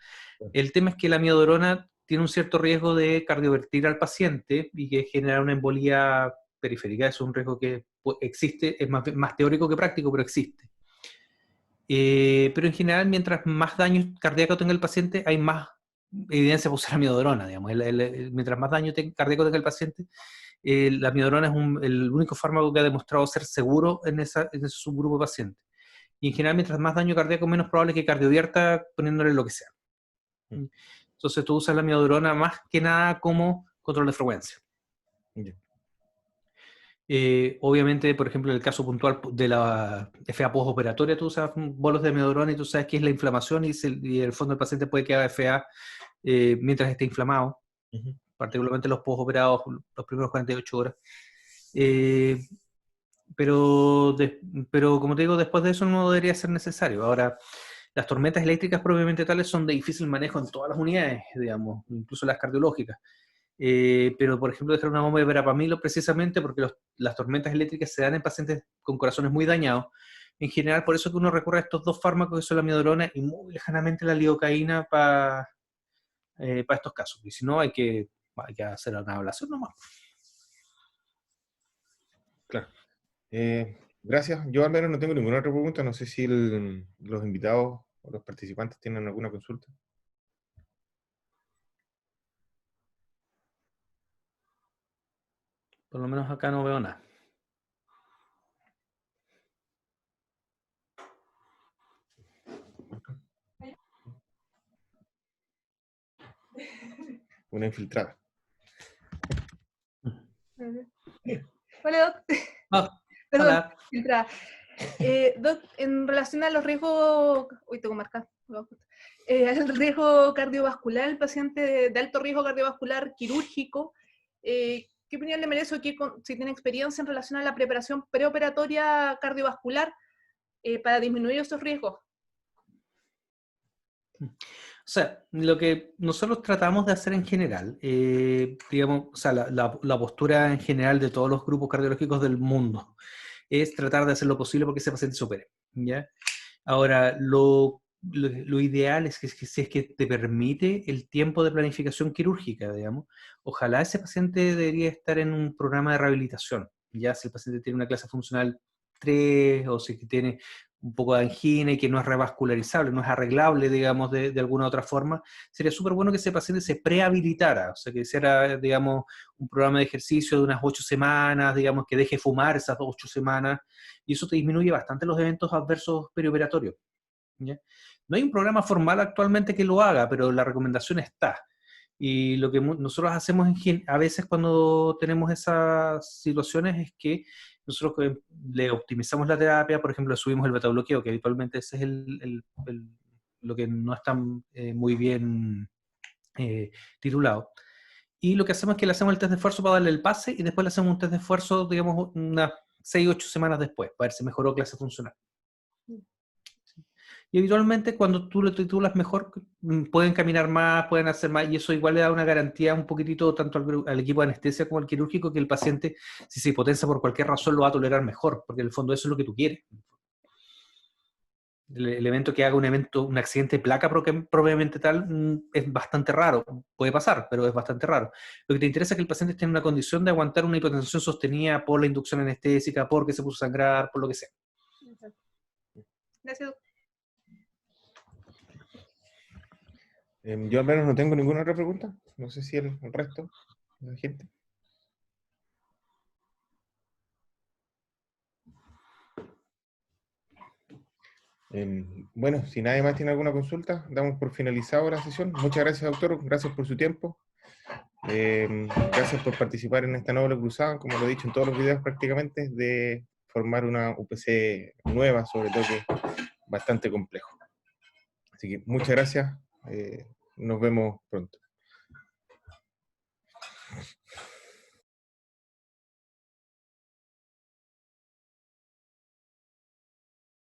El tema es que la amiodarona tiene un cierto riesgo de cardiovertir al paciente y que genera una embolía periférica. Es un riesgo que existe, es más teórico que práctico, pero existe. Pero en general, mientras más daño cardíaco tenga el paciente, hay más evidencia para usar amiodarona, digamos. Mientras más daño cardíaco tenga el paciente, la amiodarona es el único fármaco que ha demostrado ser seguro en ese subgrupo de pacientes. Y en general, mientras más daño cardíaco, menos probable que cardiovierta poniéndole lo que sea. Entonces tú usas la amiodarona más que nada como control de frecuencia. Obviamente, por ejemplo, en el caso puntual de la FA postoperatoria, tú usas bolos de amiodarona y tú sabes que es la inflamación y en el fondo el paciente puede quedar FA mientras esté inflamado, particularmente los postoperados, los primeros 48 horas. Pero como te digo, después de eso no debería ser necesario. Ahora, las tormentas eléctricas propiamente tales son de difícil manejo en todas las unidades, digamos, incluso las cardiológicas. Pero, por ejemplo, dejar una bomba de verapamilo precisamente porque las tormentas eléctricas se dan en pacientes con corazones muy dañados. En general, por eso que uno recurre a estos dos fármacos, que son la amiodarona y muy lejanamente la lidocaína para estos casos. Y si no, hay que hacer una ablación nomás. Claro. Gracias. Yo al menos no tengo ninguna otra pregunta. No sé si los invitados o los participantes tienen alguna consulta. Por lo menos acá no veo nada. Una infiltrada. Hola, Doc. Perdón, Hola. filtrada. Doc, en relación a los riesgos... Uy, tengo marcado. al riesgo cardiovascular, el paciente de alto riesgo cardiovascular quirúrgico, ¿qué opinión le merece si tiene experiencia en relación a la preparación preoperatoria cardiovascular para disminuir esos riesgos? O sea, lo que nosotros tratamos de hacer en general, digamos, o sea, la postura en general de todos los grupos cardiológicos del mundo es tratar de hacer lo posible porque ese paciente se opere, ¿ya? Ahora, lo ideal es que si es que te permite el tiempo de planificación quirúrgica, digamos, ojalá ese paciente debería estar en un programa de rehabilitación, ya si el paciente tiene una clase funcional 3 o si es que tiene un poco de angina y que no es revascularizable, no es arreglable, digamos, de alguna otra forma, sería súper bueno que ese paciente se prehabilitara, o sea, que hiciera, digamos, un programa de ejercicio de unas 8 semanas, digamos, que deje fumar esas 8 semanas, y eso te disminuye bastante los eventos adversos perioperatorios, ¿ya? No hay un programa formal actualmente que lo haga, pero la recomendación está. Y lo que nosotros hacemos a veces cuando tenemos esas situaciones es que nosotros le optimizamos la terapia, por ejemplo, le subimos el beta-bloqueo, que habitualmente ese es lo que no está muy bien titulado. Y lo que hacemos es que le hacemos el test de esfuerzo para darle el pase y después le hacemos un test de esfuerzo, digamos, unas 6-8 semanas después, para ver si mejoró clase funcional. Y habitualmente cuando tú lo titulas mejor, pueden caminar más, pueden hacer más, y eso igual le da una garantía un poquitito tanto al equipo de anestesia como al quirúrgico, que el paciente, si se hipotensa por cualquier razón, lo va a tolerar mejor, porque en el fondo eso es lo que tú quieres. El evento que haga un accidente de placa propiamente tal, es bastante raro, puede pasar, pero es bastante raro. Lo que te interesa es que el paciente esté en una condición de aguantar una hipotensión sostenida por la inducción anestésica, porque se puso a sangrar, por lo que sea. Gracias. Yo al menos no tengo ninguna otra pregunta. No sé si el resto de la gente. Bueno, si nadie más tiene alguna consulta, damos por finalizado la sesión. Muchas gracias, doctor. Gracias por su tiempo. Gracias por participar en esta noble cruzada, como lo he dicho en todos los videos prácticamente, de formar una UPC nueva, sobre todo que es bastante complejo. Así que muchas gracias. Nos vemos pronto.